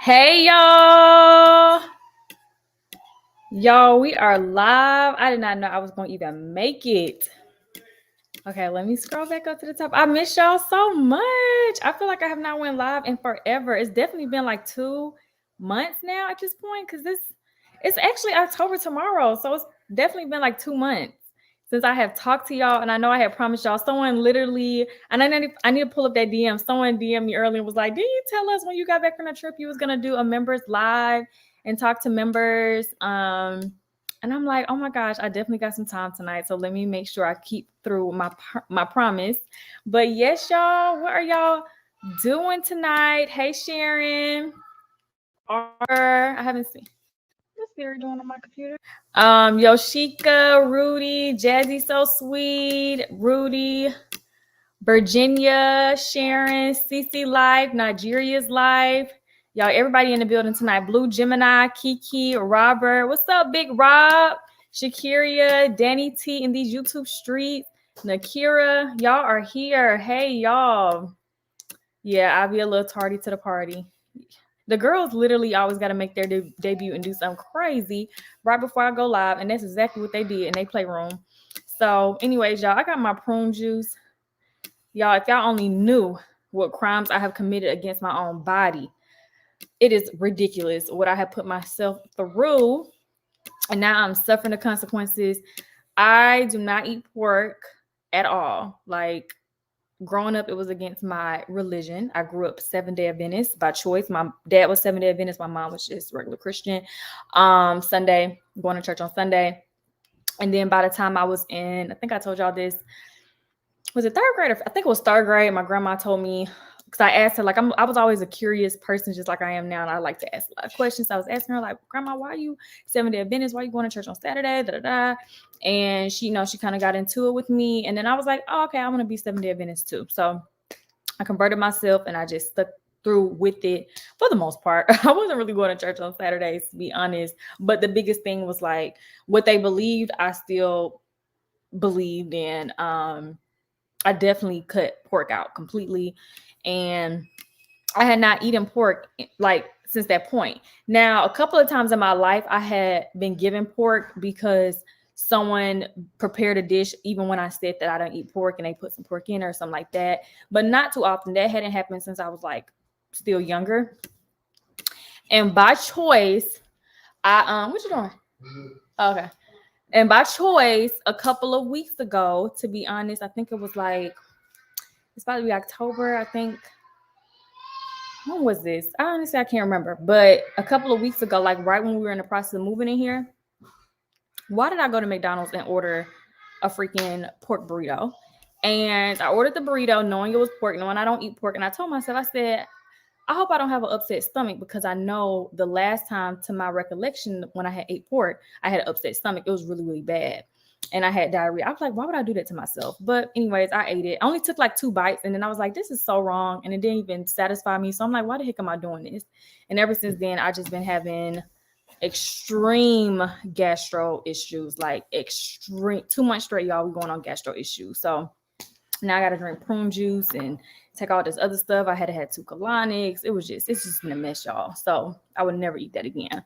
Hey y'all. Y'all, we are live. I did not know I was going to even make it. Okay, let me scroll back up to the top. I miss y'all so much. I feel like I have not went live in forever. It's definitely been like 2 months now at this point because it's actually October tomorrow. So it's definitely been like 2 months since I have talked to y'all. And I know I had promised y'all someone literally, and I need to pull up that DM. Someone DM'd me earlier and was like, did you tell us when you got back from the trip you was going to do a members live and talk to members? And I'm like, oh my gosh, I definitely got some time tonight. So let me make sure I keep through my promise. But yes, y'all, what are y'all doing tonight? Hey, Sharon. I haven't seen. What's Siri doing on my computer? Yoshika, Rudy, Jazzy So Sweet, Rudy, Virginia, Sharon, Cece Live, Nigeria's Live. Y'all, everybody in the building tonight. Blue Gemini, Kiki, Robert. What's up, Big Rob? Shakiria, Danny T in these YouTube streets. Nakira, y'all are here. Hey, y'all. Yeah, I'll be a little tardy to the party. The girls literally always got to make their debut and do something crazy right before I go live. And that's exactly what they did in their playroom. So anyways, y'all, I got my prune juice. Y'all, if y'all only knew what crimes I have committed against my own body, it is ridiculous what I have put myself through. And now I'm suffering the consequences. I do not eat pork at all. Like, growing up, it was against my religion. I grew up Seventh-day Adventist by choice. My dad was Seventh-day Adventist. My mom was just regular Christian. Sunday, going to church on Sunday. And then by the time I was in, I think I told y'all this, was it 3rd grade? I think it was 3rd grade. My grandma told me, because I asked her, like, I was always a curious person, just like I am now. And I like to ask a lot of questions. So I was asking her, like, Grandma, why are you Seventh-day Adventist? Why are you going to church on Saturday? Da, da, da. And she, she kind of got into it with me. And then I was like, oh, okay, I want to be Seventh-day Adventist too. So I converted myself and I just stuck through with it for the most part. I wasn't really going to church on Saturdays, to be honest. But the biggest thing was like what they believed, I still believed in. I definitely cut pork out completely. And I had not eaten pork like since that point. Now, a couple of times in my life, I had been given pork because someone prepared a dish, even when I said that I don't eat pork and they put some pork in or something like that. But not too often. That hadn't happened since I was like still younger. And by choice, what you doing? Okay. And by choice, a couple of weeks ago, to be honest, I think it was like, it's probably October, I think. When was this? Honestly, I can't remember. But a couple of weeks ago, like right when we were in the process of moving in here, why did I go to McDonald's and order a freaking pork burrito? And I ordered the burrito knowing it was pork, knowing I don't eat pork. And I told myself, I said, I hope I don't have an upset stomach because I know the last time, to my recollection, when I had ate pork, I had an upset stomach. It was really, really bad. And I had diarrhea. I was like, why would I do that to myself? But anyways, I ate it. I only took like 2 bites. And then I was like, this is so wrong. And it didn't even satisfy me. So I'm like, why the heck am I doing this? And ever since then, I just been having extreme gastro issues, like extreme 2 months straight, y'all. We're going on gastro issues. So now I got to drink prune juice and take all this other stuff. I had to have 2 colonics. It's just been a mess, y'all. So I would never eat that again.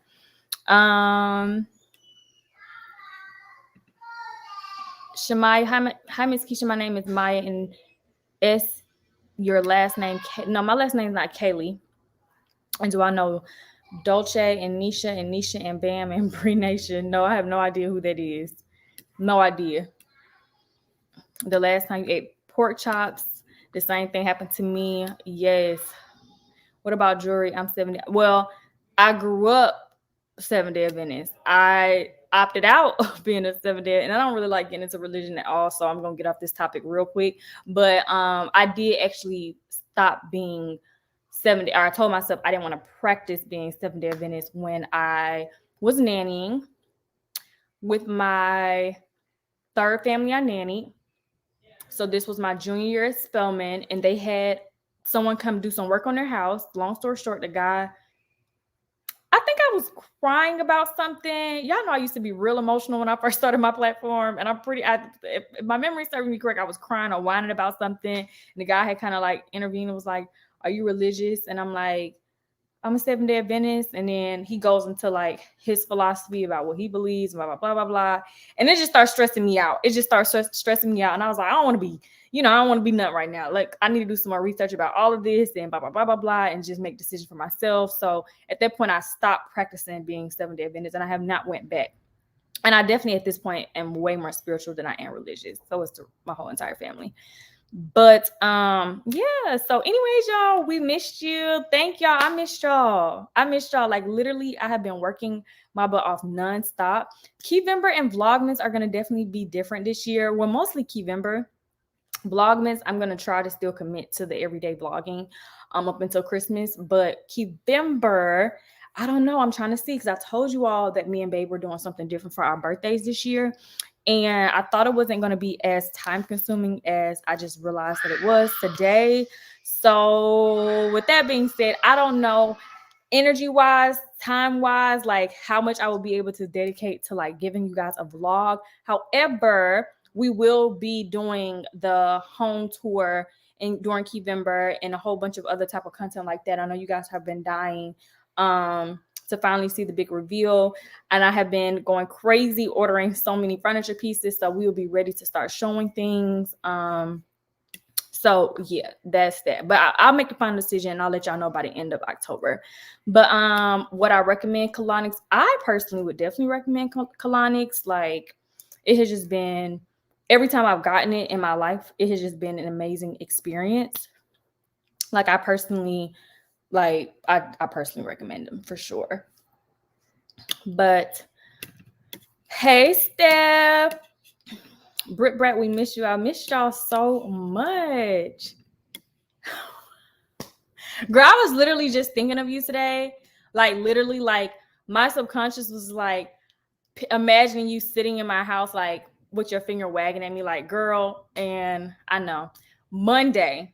Shamaya, hi, Miss Keesha. My name is Maya, and S, your last name. No, my last name is not Kaylee. And do I know Dolce and Nisha and Bam and Bree Nation? No, I have no idea who that is. No idea. The last time you ate pork chops, the same thing happened to me. Yes. What about Jori? I'm 70. Well, I grew up Seventh-day Adventist. I opted out of being a Seventh-day, and I don't really like getting into religion at all, so I'm gonna get off this topic real quick. But I did actually stop being 70. Or I told myself I didn't want to practice being Seventh-day Adventist when I was nannying with my 3rd family I nannied. So this was my junior year at Spelman, and they had someone come do some work on their house. Long story short, the guy, I think I was crying about something. Y'all know I used to be real emotional when I first started my platform. And if my memory serves me correct, I was crying or whining about something. And the guy had kind of like intervened and was like, are you religious? And I'm like, I'm a 7-day Adventist. And then he goes into like his philosophy about what he believes, blah, blah, blah, blah, blah. And it just starts stressing me out. It just starts stressing me out. And I was like, I don't want to be, I don't want to be nothing right now. Like, I need to do some more research about all of this and blah, blah, blah, blah, blah, and just make decisions for myself. So at that point, I stopped practicing being 7-day Adventist, and I have not went back. And I definitely at this point am way more spiritual than I am religious. So it's my whole entire family. But yeah, so anyways, y'all, we missed you. Thank y'all. I missed y'all. Like, literally, I have been working my butt off nonstop. Keyvember and Vlogmas are gonna definitely be different this year. Well, mostly Keyvember. Vlogmas, I'm gonna try to still commit to the everyday vlogging up until Christmas. But Keyvember, I don't know. I'm trying to see, because I told you all that me and Babe were doing something different for our birthdays this year. And I thought it wasn't going to be as time consuming as I just realized that it was today. So with that being said, I don't know energy wise, time wise, like how much I will be able to dedicate to like giving you guys a vlog. However, we will be doing the home tour during Keyvember and a whole bunch of other type of content like that. I know you guys have been dying to finally see the big reveal. And I have been going crazy ordering so many furniture pieces. So we will be ready to start showing things. So yeah, that's that. But I'll make the final decision and I'll let y'all know by the end of October. But what I recommend Colonics, I personally would definitely recommend Colonics. Like, it has just been, every time I've gotten it in my life, it has just been an amazing experience. Like, I personally recommend them for sure. But hey, Steph, Britt Brat, we miss you. I missed y'all so much. Girl, I was literally just thinking of you today. Like, literally, like, my subconscious was like imagining you sitting in my house, like with your finger wagging at me, like, girl. And I know Monday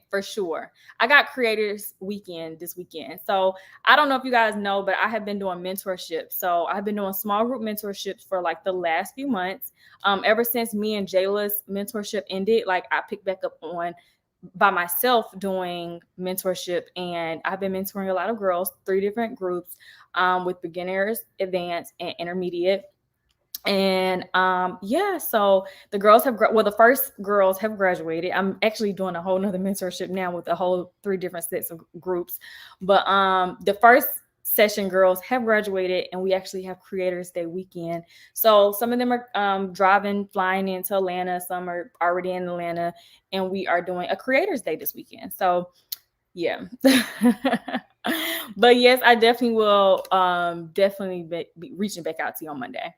for sure. I got creators weekend this weekend. So I don't know if you guys know, but I have been doing mentorship. So I've been doing small group mentorships for like the last few months. Ever since me and Jayla's mentorship ended, like, I picked back up on by myself doing mentorship, and I've been mentoring a lot of girls, 3 different groups, with beginners, advanced, and intermediate. And yeah, so the girls the first girls have graduated. I'm actually doing a whole nother mentorship now with a whole 3 different sets of groups. But the first session girls have graduated, and we actually have Creators Day weekend. So some of them are flying into Atlanta. Some are already in Atlanta, and we are doing a Creators Day this weekend. So yeah. But yes, I definitely will definitely be reaching back out to you on Monday.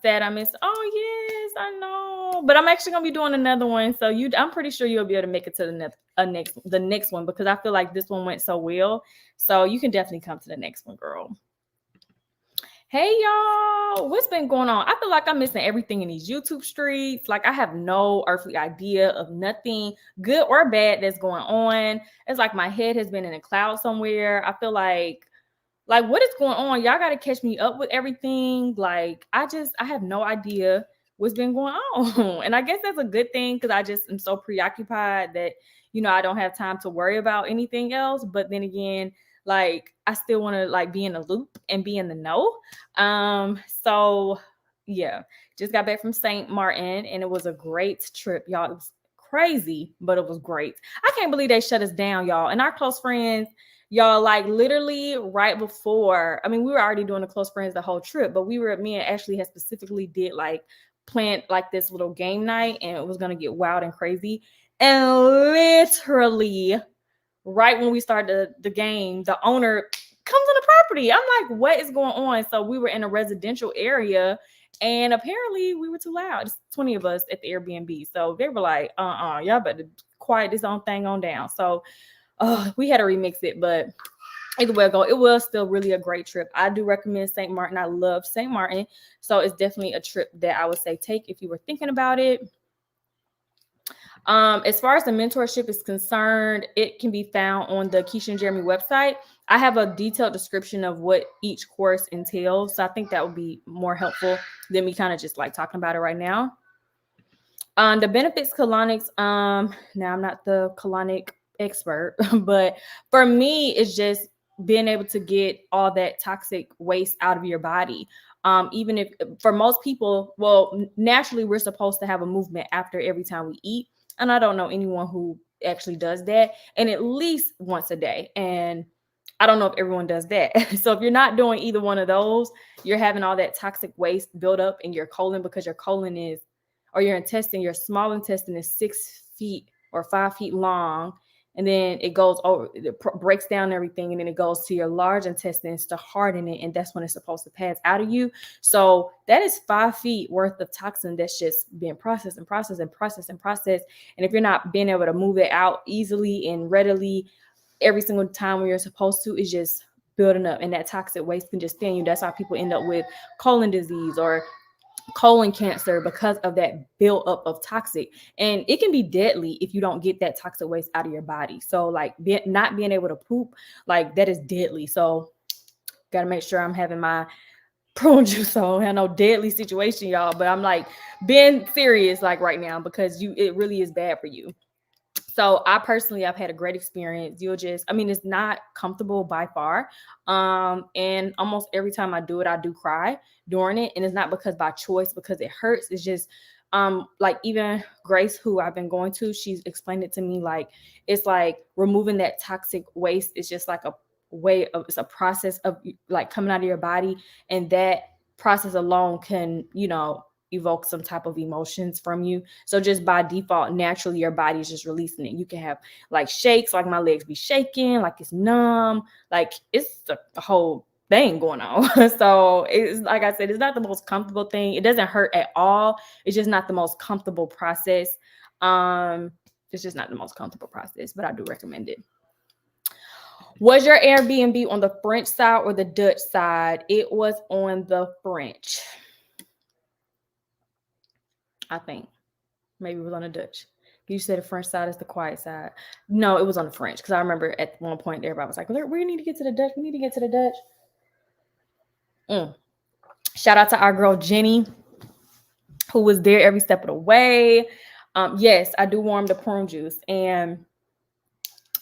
Said I miss. Oh yes, I know. But I'm actually gonna be doing another one, so I'm pretty sure you'll be able to make it to the next one, because I feel like this one went so well. So you can definitely come to the next one, girl. Hey y'all, what's been going on? I feel like I'm missing everything in these YouTube streets. Like, I have no earthly idea of nothing, good or bad, that's going on. It's like my head has been in a cloud somewhere. I feel like what is going on? Y'all got to catch me up with everything. Like, I have no idea what's been going on. And I guess that's a good thing, because I just am so preoccupied that, I don't have time to worry about anything else. But then again, like, I still want to like be in the loop and be in the know. So yeah, just got back from St. Martin, and it was a great trip, y'all. It was crazy, but it was great. I can't believe they shut us down, y'all. And our close friends, y'all, like, literally right before, I mean, we were already doing the close friends the whole trip, but me and Ashley had specifically planned like this little game night, and it was going to get wild and crazy. And literally right when we started the game, the owner comes on the property. I'm like, what is going on? So we were in a residential area, and apparently we were too loud. It's 20 of us at the Airbnb. So they were like, y'all better quiet this own thing on down. So we had to remix it, but either way it was still really a great trip. I do recommend St. Martin. I love St. Martin. So it's definitely a trip that I would say take if you were thinking about it. As far as the mentorship is concerned, it can be found on the Keesha and Jeremy website. I have a detailed description of what each course entails. So I think that would be more helpful than me kind of just like talking about it right now. The Benefits Colonics, now I'm not the colonic expert, but for me, it's just being able to get all that toxic waste out of your body. Even if for most people, well, naturally we're supposed to have a movement after every time we eat. And I don't know anyone who actually does that, and at least once a day. And I don't know if everyone does that. So if you're not doing either one of those, you're having all that toxic waste build up in your colon, because your colon is, or your intestine, your small intestine is 6 feet or 5 feet long. And then it goes over, it breaks down everything. And then it goes to your large intestines to harden it. And that's when it's supposed to pass out of you. So that is 5 feet worth of toxin that's just being processed and processed and processed and processed. And if you're not being able to move it out easily and readily every single time when you're supposed to, it's just building up. And that toxic waste can just stay in you. That's how people end up with colon disease or colon cancer, because of that build up of toxic. And it can be deadly if you don't get that toxic waste out of your body. So like not being able to poop, like that is deadly. So got to make sure I'm having my prune juice on. I know deadly situation, y'all, but I'm like being serious like right now, because it really is bad for you. So I've had a great experience. It's not comfortable by far. And almost every time I do it, I do cry during it. And it's not because by choice, because it hurts. It's just, like even Grace, who I've been going to, she's explained it to me. Like, it's like removing that toxic waste. It's just like it's a process of like coming out of your body. And that process alone can, evoke some type of emotions from you. So just by default, naturally, your body is just releasing it. You can have like shakes, like my legs be shaking, like it's numb, like it's a whole thing going on. So it's like I said, it's not the most comfortable thing. It doesn't hurt at all. It's just not the most comfortable process. It's just not the most comfortable process, but I do recommend it. Was your Airbnb on the French side or the Dutch side? It was on the French. I think maybe it was on the Dutch. You said the French side is the quiet side. No, it was on the French, because I remember at one point everybody was like, we need to get to the Dutch. We need to get to the Dutch. Shout out to our girl Jenny, who was there every step of the way. Yes, I do warm the prune juice. And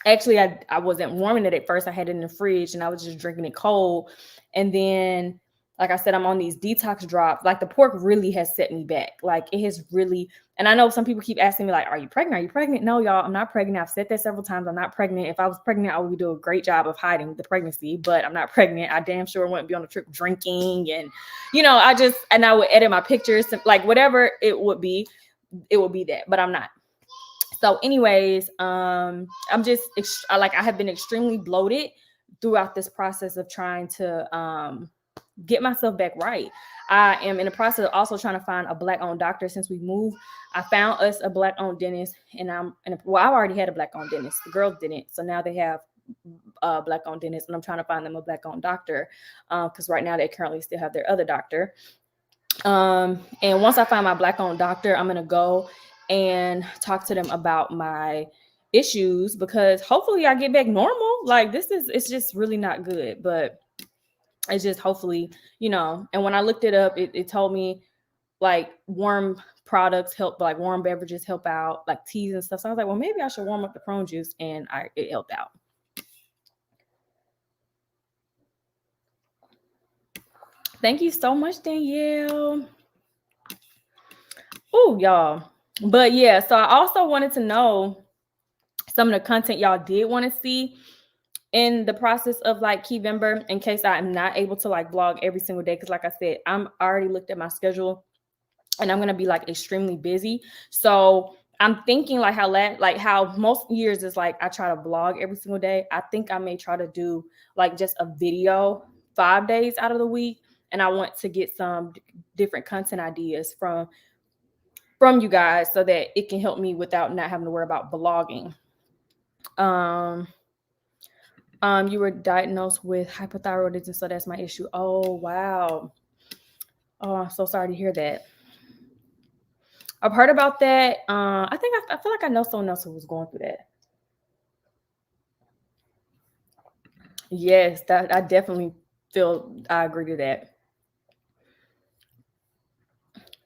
actually, I wasn't warming it at first. I had it in the fridge and I was just drinking it cold. And then, like I said, I'm on these detox drops. Like the pork really has set me back. Like it has really, and I know some people keep asking me like, are you pregnant? Are you pregnant? No, y'all, I'm not pregnant. I've said that several times. I'm not pregnant. If I was pregnant, I would do a great job of hiding the pregnancy, but I'm not pregnant. I damn sure wouldn't be on a trip drinking. And, I would edit my pictures, like whatever it would be that, but I'm not. So anyways, I'm just I have been extremely bloated throughout this process of trying to get myself back right. I am in the process of also trying to find a Black-owned doctor. Since we moved, I found us a Black-owned dentist, and I already had a Black-owned dentist. The girls didn't, so now they have Black-owned dentist, and I'm trying to find them a Black-owned doctor because right now they currently still have their other doctor. And once I find my Black-owned doctor, I'm gonna go and talk to them about my issues, because hopefully I get back normal. Like it's just really not good, but it's just hopefully, and when I looked it up, it told me like warm products help, like warm beverages help out, like teas and stuff. So I was like, well, maybe I should warm up the prune juice, and it helped out. Thank you so much, Danielle. Oh, y'all. But yeah, so I also wanted to know some of the content y'all did want to see in the process of like Keyvember, in case I'm not able to like vlog every single day. Because like I said, I'm already looked at my schedule and I'm going to be like extremely busy. So I'm thinking like how most years is like I try to vlog every single day. I think I may try to do like just a video 5 days out of the week. And I want to get some different content ideas from you guys so that it can help me without not having to worry about vlogging. You were diagnosed with hypothyroidism, so that's my issue. Oh, wow. Oh, I'm so sorry to hear that. I've heard about that. I feel like I know someone else who was going through that. Yes, I definitely I agree to that.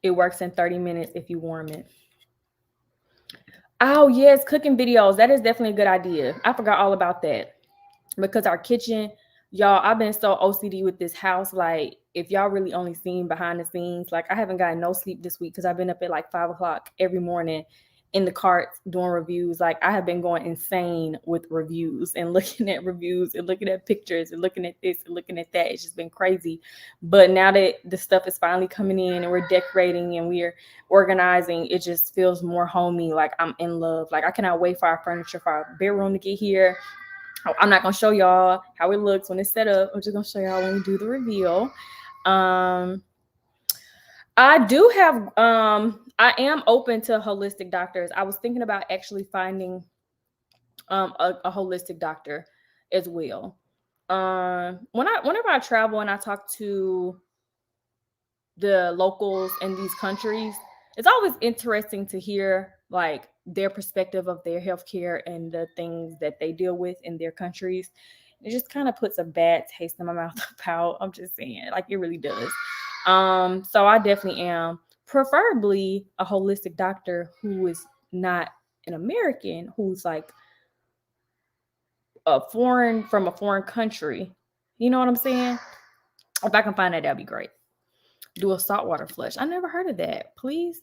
It works in 30 minutes if you warm it. Oh yes, cooking videos. That is definitely a good idea. I forgot all about that. Because our kitchen, y'all, I've been so OCD with this house. Like, if y'all really only seen behind the scenes, like I haven't gotten no sleep this week because I've been up at like 5 o'clock every morning in the cart doing reviews. Like, I have been going insane with reviews and looking at reviews and looking at pictures and looking at this and looking at that. It's just been crazy. But now that the stuff is finally coming in and we're decorating and we're organizing, it just feels more homey. Like, I'm in love. Like, I cannot wait for our furniture, for our bedroom to get here. I'm not gonna show y'all how it looks when it's set up. I'm just gonna show y'all when we do the reveal. I do have I am open to holistic doctors. I was thinking about actually finding a holistic doctor as well. Whenever I travel and I talk to the locals in these countries, it's always interesting to hear like their perspective of their healthcare and the things that they deal with in their countries. It just kind of puts a bad taste in my mouth about, I'm just saying, like it really does. So I definitely am preferably a holistic doctor who is not an American, who's like from a foreign country. You know what I'm saying? If I can find that, that'd be great. Do a saltwater flush. I never heard of that. Please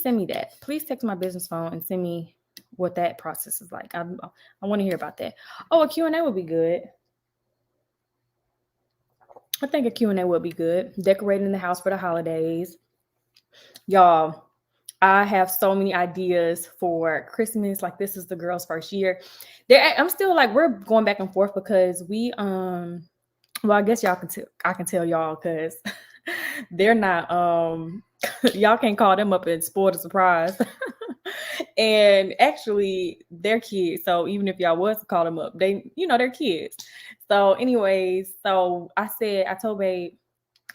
send me that. Please text my business phone and send me what that process is like. I want to hear about that. Oh, a Q&A would be good. I think a Q&A would be good. Decorating the house for the holidays. Y'all, I have so many ideas for Christmas. Like, this is the girls' first year. I'm still like, we're going back and forth because we well, I guess I can tell y'all because they're not y'all can't call them up and spoil the surprise. And actually they're kids, so even if y'all was to call them up, they're kids. So anyways, so I told Babe,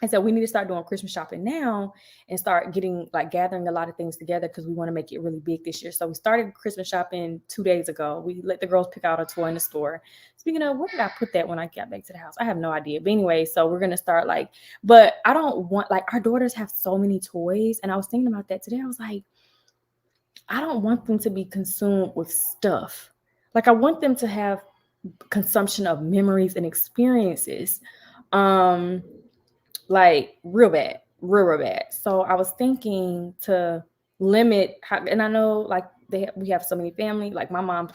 I said we need to start doing Christmas shopping now and start gathering a lot of things together because we want to make it really big this year. So we started Christmas shopping 2 days ago. We let the girls pick out a toy in the store. Speaking of, where did I put that when I got back to the house? I have no idea. But anyway, so we're gonna start but I don't want, our daughters have so many toys, and I was thinking about that today. I was like, I don't want them to be consumed with stuff. Like, I want them to have consumption of memories and experiences. Like real bad. So I was thinking to limit and I know like we have so many family. Like my mom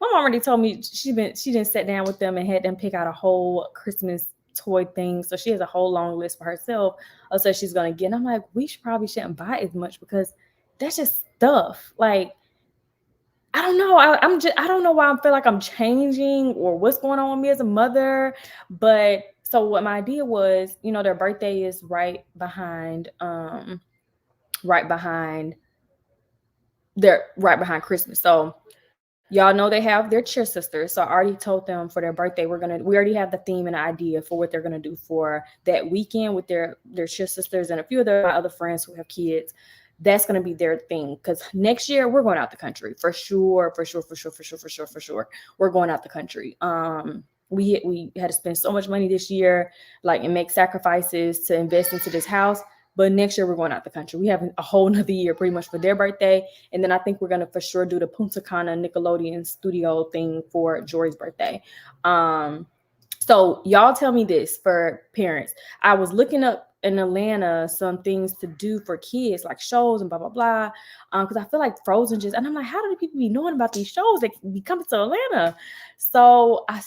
already told me she didn't sit down with them and had them pick out a whole Christmas toy thing. So she has a whole long list for herself of stuff she's gonna get. And I'm like, we shouldn't buy as much because that's just stuff. Like, I don't know. I don't know why I feel like I'm changing or what's going on with me as a mother. But so what my idea was, their birthday is right behind Christmas. So y'all know they have their cheer sisters. So I already told them for their birthday, we already have the theme and idea for what they're gonna do for that weekend with their cheer sisters and a few of my other friends who have kids. That's going to be their thing because next year we're going out the country for sure. We're going out the country. We had to spend so much money this year, and make sacrifices to invest into this house. But next year we're going out the country. We have a whole nother year pretty much for their birthday. And then I think we're going to for sure do the Punta Cana Nickelodeon studio thing for Jori's birthday. So y'all tell me this for parents. I was looking up in Atlanta some things to do for kids, like shows and blah blah blah, because I feel like Frozen and I'm like, how do people be knowing about these shows that be coming to Atlanta? So I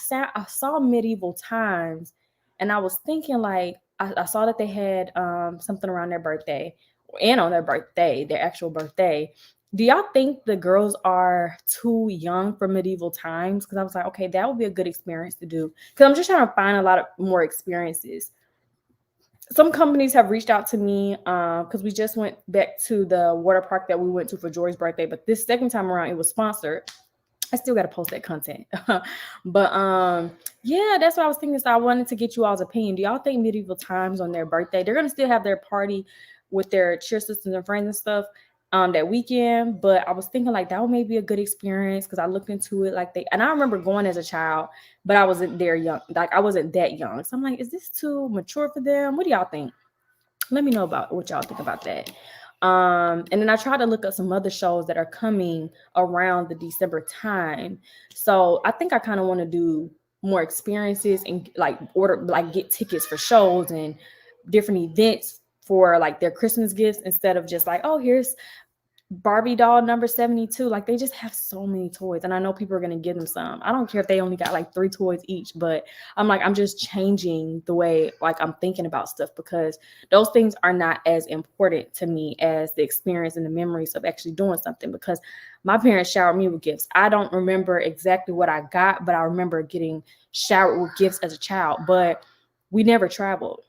saw Medieval Times, and I was thinking like I saw that they had something around their birthday and on their actual birthday. Do y'all think the girls are too young for Medieval Times? Because I was like, okay, that would be a good experience to do. Because I'm just trying to find a lot of more experiences. Some companies have reached out to me because we just went back to the water park that we went to for Jori's birthday. But this second time around, it was sponsored. I still got to post that content. But yeah, that's what I was thinking. So I wanted to get you all's opinion. Do y'all think Medieval Times on their birthday, they're going to still have their party with their cheer sisters and friends and stuff that weekend? But I was thinking like that would maybe be a good experience because I looked into it and I remember going as a child, but I wasn't there young. Like I wasn't that young. So I'm like, is this too mature for them? What do y'all think? Let me know about what y'all think about that. And then I tried to look up some other shows that are coming around the December time. So I think I kind of want to do more experiences and like get tickets for shows and different events for like their Christmas gifts, instead of just like, oh, here's Barbie doll number 72. Like, they just have so many toys, and I know people are going to give them some. I don't care if they only got like 3 toys each, but I'm just changing the way like I'm thinking about stuff, because those things are not as important to me as the experience and the memories of actually doing something. Because my parents showered me with gifts. I don't remember exactly what I got, but I remember getting showered with gifts as a child. But we never traveled.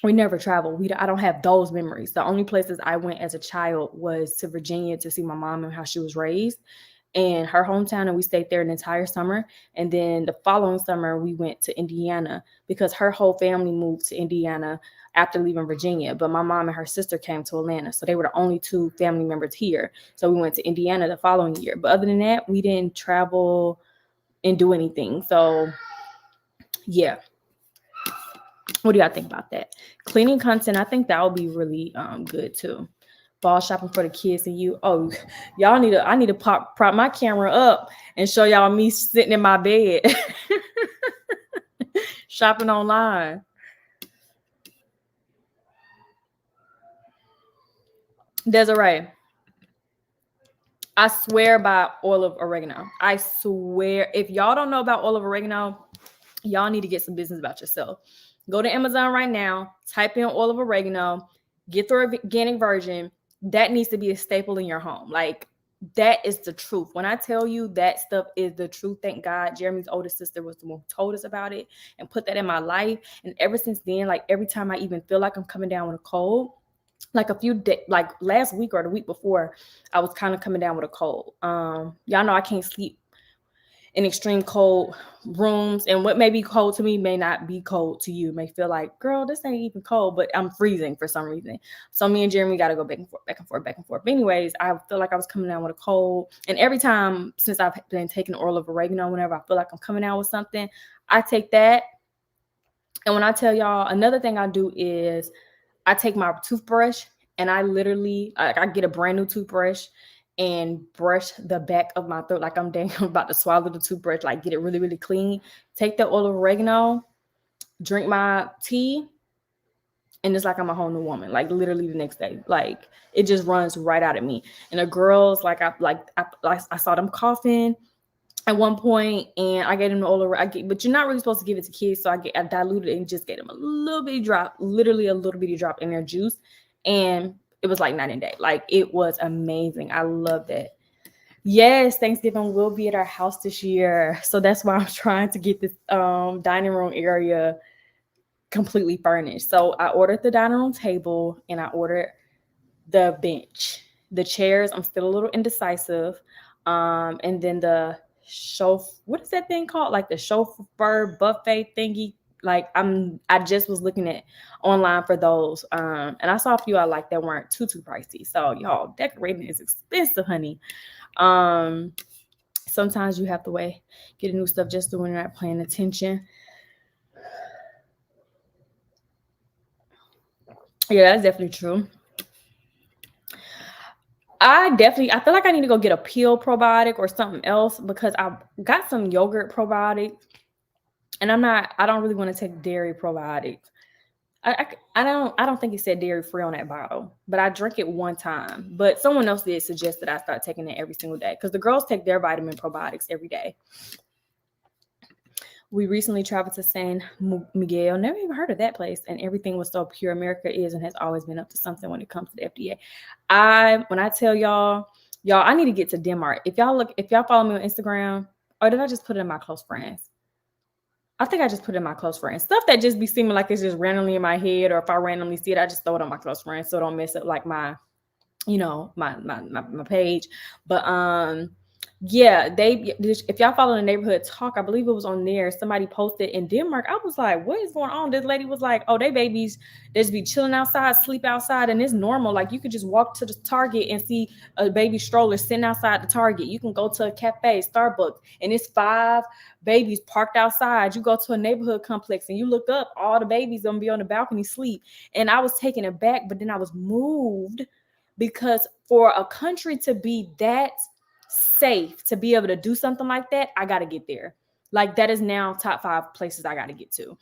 I don't have those memories. The only places I went as a child was to Virginia to see my mom and how she was raised, and her hometown, and we stayed there an entire summer. And then the following summer we went to Indiana, because her whole family moved to Indiana after leaving Virginia, but my mom and her sister came to Atlanta, so they were the only 2 family members here. So we went to Indiana the following year, but other than that, we didn't travel and do anything. So yeah. What do y'all think about that? Cleaning content, I think that would be really good too. Ball shopping for the kids and you. Oh, I need to prop my camera up and show y'all me sitting in my bed shopping online. Desiree, I swear by oil of oregano. I swear, if y'all don't know about oil of oregano, y'all need to get some business about yourself. Go to Amazon right now, type in oil of oregano, get the organic version. That needs to be a staple in your home. Like, that is the truth. When I tell you that stuff is the truth, thank God Jeremy's oldest sister was the one who told us about it and put that in my life. And ever since then, like every time I even feel like I'm coming down with a cold, like a few days, like last week or the week before, I was kind of coming down with a cold. Y'all know I can't sleep in extreme cold rooms, and what may be cold to me may not be cold to you. It may feel like, girl, this ain't even cold, but I'm freezing for some reason. So me and Jeremy got to go back and forth, back and forth, back and forth. But anyways, I feel like I was coming down with a cold, and every time since I've been taking oil of oregano, whenever I feel like I'm coming down with something, I take that. And when I tell y'all, another thing I do is I take my toothbrush and I literally, I get a brand new toothbrush and brush the back of my throat like I'm about to swallow the toothbrush, like get it really, really clean. Take the oil of oregano, drink my tea, and it's like I'm a whole new woman, like literally the next day. Like, it just runs right out of me. And the girls, I saw them coughing at one point, and I gave them the oil, but you're not really supposed to give it to kids, so I diluted it and just gave them a little bitty drop, literally a little bitty drop in their juice, and it was like night and day. Like, it was amazing. I love that. Yes, Thanksgiving will be at our house this year, so that's why I'm trying to get this dining room area completely furnished. So I ordered the dining room table and I ordered the bench. The chairs, I'm still a little indecisive. And then the what is that thing called? Like the chauffeur buffet thingy. Like, I just was looking at online for those. And I saw a few I like that weren't too pricey. So y'all, decorating is expensive, honey. Sometimes you have to get new stuff just when you're not paying attention. Yeah, that's definitely true. I feel like I need to go get a peel probiotic or something else, because I got some yogurt probiotics, and I don't really want to take dairy probiotics. I don't think it said dairy free on that bottle, but I drank it one time. But someone else did suggest that I start taking it every single day, because the girls take their vitamin probiotics every day. We recently traveled to San Miguel. Never even heard of that place. And everything was so pure. America is and has always been up to something when it comes to the FDA. When I tell y'all, I need to get to Denmark. If y'all follow me on Instagram, or did I just put it in my close friends? I think I just put it in my close friends. Stuff that just be seeming like it's just randomly in my head, or if I randomly see it, I just throw it on my close friends so it don't mess up like my page. But yeah, if y'all follow the neighborhood talk, I believe it was on there, somebody posted in Denmark. I was like, what is going on? This lady was like, oh, they babies just be chilling outside, sleep outside, and it's normal. Like, you could just walk to the Target and see a baby stroller sitting outside the Target. You can go to a cafe, Starbucks, and it's 5 babies parked outside. You go to a neighborhood complex and you look up, all the babies gonna be on the balcony sleep. And I was taken aback, but then I was moved because for a country to be that safe, to be able to do something like that, I got to get there. Like that is now top 5 places I got to get to.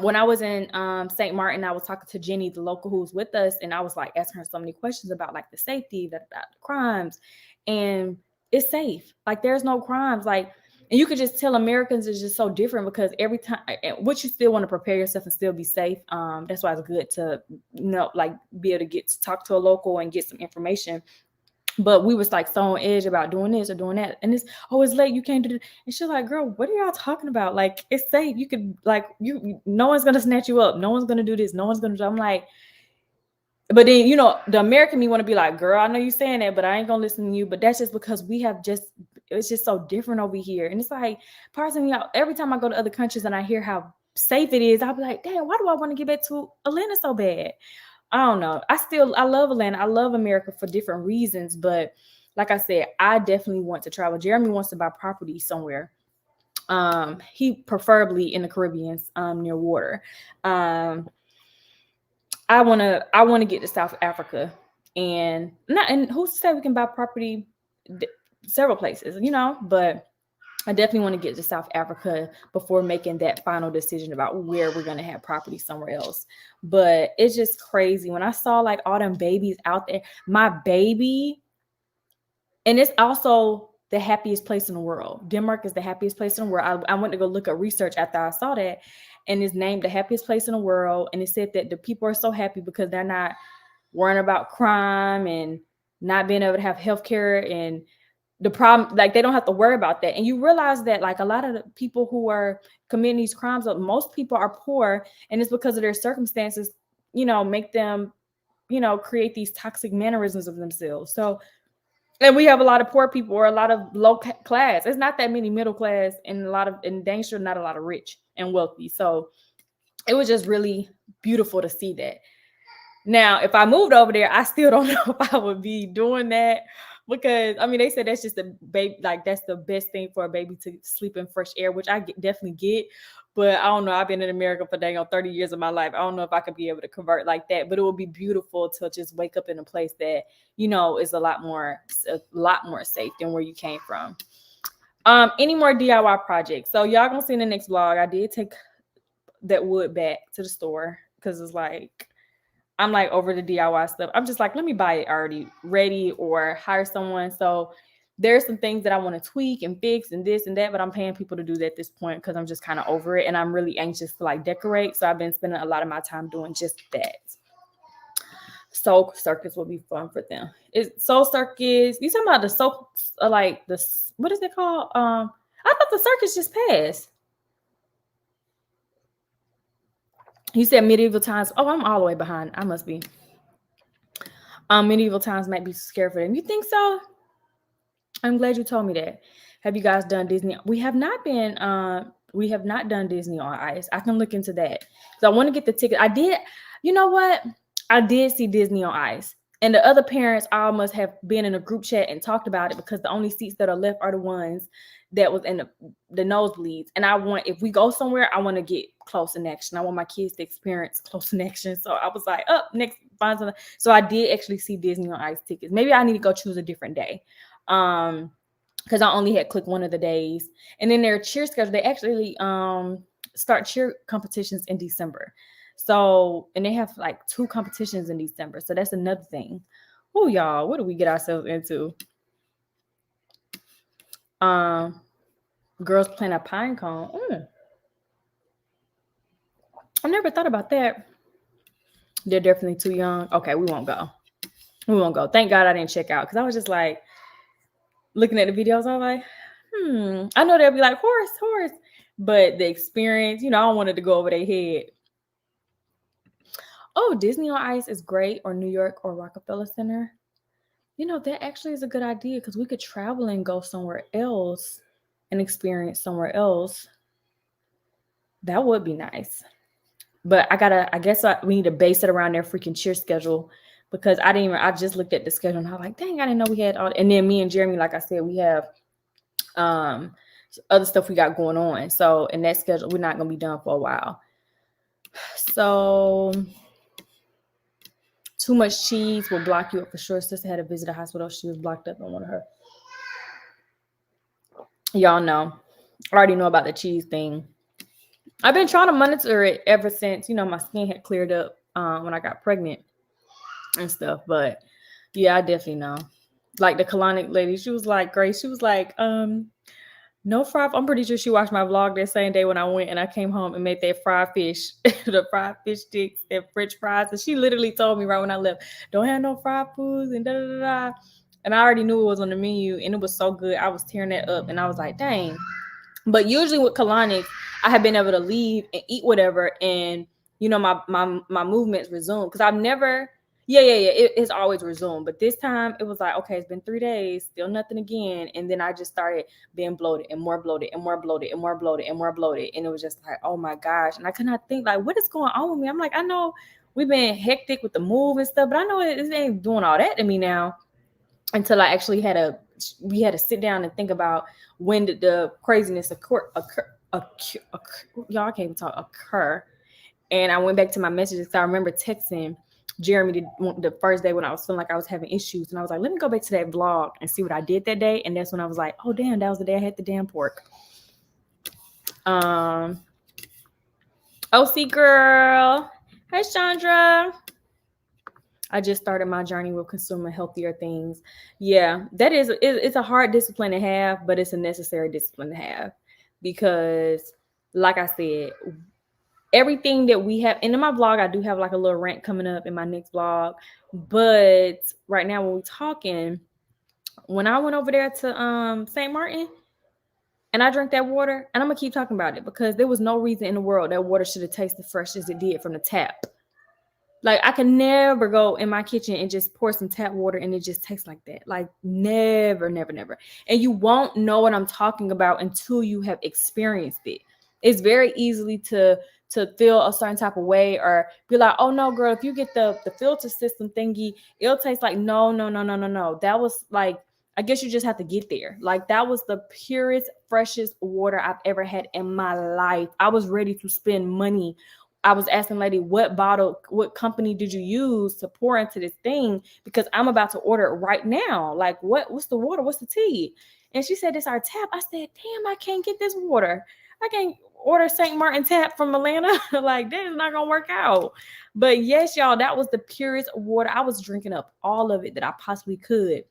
When I was in St. Martin, I was talking to Jenny, the local who's with us, and I was like asking her so many questions about like the safety, the crimes, and it's safe. Like there's no crimes. Like, and you could just tell Americans is just so different because every time, what you still want to prepare yourself and still be safe. That's why it's good to like be able to get to talk to a local and get some information. But we was like so on edge about doing this or doing that. And it's late. You can't do it. And she's like, girl, what are y'all talking about? Like, it's safe. You could like, no one's going to snatch you up. No one's going to do this. No one's going to do. I'm like, but then, the American me want to be like, girl, I know you saying that, but I ain't going to listen to you. But that's just because it's just so different over here. And it's like, parsing me out. Every time I go to other countries and I hear how safe it is, I'll be like, damn, why do I want to get back to Atlanta so bad? I don't know. I love Atlanta. I love America for different reasons. But like I said, I definitely want to travel. Jeremy wants to buy property somewhere. He preferably in the Caribbean, near water. I want to get to South Africa, and who's to say we can buy property several places, but I definitely want to get to South Africa before making that final decision about where we're going to have property somewhere else. But it's just crazy. When I saw like all them babies out there, my baby, and it's also the happiest place in the world. Denmark is the happiest place in the world. I went to go look at research after I saw that, and it's named the happiest place in the world. And it said that the people are so happy because they're not worrying about crime and not being able to have healthcare, and the problem, like they don't have to worry about that. And you realize that like a lot of the people who are committing these crimes, most people are poor, and it's because of their circumstances, make them, create these toxic mannerisms of themselves. So, and we have a lot of poor people or a lot of low class. It's not that many middle class, and in Danger, not a lot of rich and wealthy. So it was just really beautiful to see that. Now, if I moved over there, I still don't know if I would be doing that, because they said that's just the baby, like that's the best thing for a baby to sleep in fresh air, which I definitely get. But I don't know. I've been in America for 30 years of my life. I don't know if I could be able to convert like that, but it would be beautiful to just wake up in a place that, is a lot more safe than where you came from. Any more DIY projects? So y'all gonna see in the next vlog, I did take that wood back to the store because it's like, I'm like over the DIY stuff. I'm just like, let me buy it already ready or hire someone. So there's some things that I want to tweak and fix and this and that, but I'm paying people to do that at this point because I'm just kind of over it, and I'm really anxious to like decorate. So I've been spending a lot of my time doing just that. Soul Circus will be fun for them. Soul Circus? You talking about the soul, like the, what is it called? I thought the circus just passed. You said medieval times. Oh, I'm all the way behind. I must be. Medieval times might be scary for them. You think so? I'm glad you told me that. Have you guys done Disney? We have not done Disney on Ice. I can look into that. So I want to get the ticket. I did. You know what? I did see Disney on Ice. And the other parents all must have been in a group chat and talked about it, because the only seats that are left are the ones that was in the nosebleeds. And if we go somewhere, I want to get close in action. I want my kids to experience close in action. So I was like, next, find something. So I did actually see Disney on Ice tickets. Maybe I need to go choose a different day. Because I only had clicked one of the days. And then their cheer schedule, they actually start cheer competitions in December. So, and they have like 2 competitions in December. So that's another thing. Oh, y'all, what do we get ourselves into? Girls playing a pine cone. I never thought about that. They're definitely too young. Okay, we won't go. Thank God I didn't check out, because I was just like looking at the videos. I was like, I know they'll be like horse, but the experience, I don't want it to go over their head. Oh, Disney on Ice is great, or New York or Rockefeller Center. That actually is a good idea, because we could travel and go somewhere else and experience somewhere else. That would be nice. But I guess we need to base it around their freaking cheer schedule, because I just looked at the schedule and I was like, dang, I didn't know we had all. And then me and Jeremy, like I said, we have other stuff we got going on. So in that schedule, we're not going to be done for a while. So Too much cheese will block you up for sure. Sister had to visit the hospital. She was blocked up on one of her. Y'all know. I already know about the cheese thing. I've been trying to monitor it ever since, my skin had cleared up when I got pregnant and stuff. But yeah, I definitely know. Like the colonic lady, she was like, Grace, she was like, no fried. I'm pretty sure she watched my vlog that same day when I went and I came home and made that fried fish, the fried fish sticks and French fries. And she literally told me right when I left, don't have no fried foods and da da da da. And I already knew it was on the menu and it was so good. I was tearing that up and I was like, dang. But usually with colonics, I have been able to leave and eat whatever, and my movements resume because I've never. Yeah. It's always resumed. But this time it was like, okay, it's been 3 days, still nothing again. And then I just started being bloated and more bloated and more bloated and more bloated and more bloated. And it was just like, oh my gosh. And I could not think, like, what is going on with me? I'm like, I know we've been hectic with the move and stuff, but I know it ain't doing all that to me now until I actually we had to sit down and think about when did the craziness occur. Y'all can't even talk occur. And I went back to my messages because I remember texting Jeremy the first day when I was feeling like I was having issues. And I was like, let me go back to that vlog and see what I did that day. And that's when I was like, oh, damn, that was the day I had the damn pork. OC girl. Hey, Chandra. I just started my journey with consuming healthier things. Yeah, it's a hard discipline to have, but it's a necessary discipline to have because, like I said, everything that we have, and in my vlog, I do have like a little rant coming up in my next vlog. But right now, when we're talking, when I went over there to St. Martin and I drank that water, and I'm gonna keep talking about it because there was no reason in the world that water should have tasted fresh as it did from the tap. Like, I can never go in my kitchen and just pour some tap water and it just tastes like that. Like, never, never, never. And you won't know what I'm talking about until you have experienced it. It's very easily to feel a certain type of way or be like, oh, no, girl, if you get the filter system thingy, it'll taste like, no. That was like, I guess you just have to get there. Like, that was the purest, freshest water I've ever had in my life. I was ready to spend money. I was asking lady, what company did you use to pour into this thing? Because I'm about to order it right now. Like, what's the water? What's the tea? And she said, it's our tap. I said, damn, I can't get this water. I can't order St. Martin tap from Atlanta. Like, that is not going to work out. But yes, y'all, that was the purest water. I was drinking up all of it that I possibly could.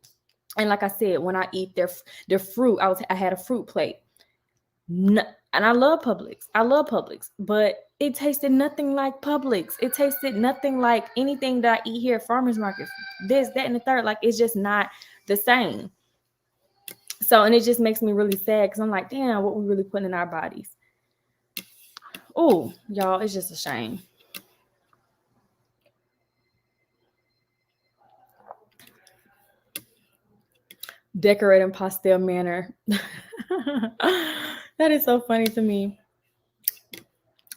And like I said, when I eat their fruit, I had a fruit plate. And I love Publix, but it tasted nothing like Publix. It tasted nothing like anything that I eat here at farmers market. This, that, and the third. Like, it's just not the same. So, and it just makes me really sad because I'm like, damn, what we really putting in our bodies. Oh, y'all, it's just a shame. Decorating pastel manner. That is so funny to me.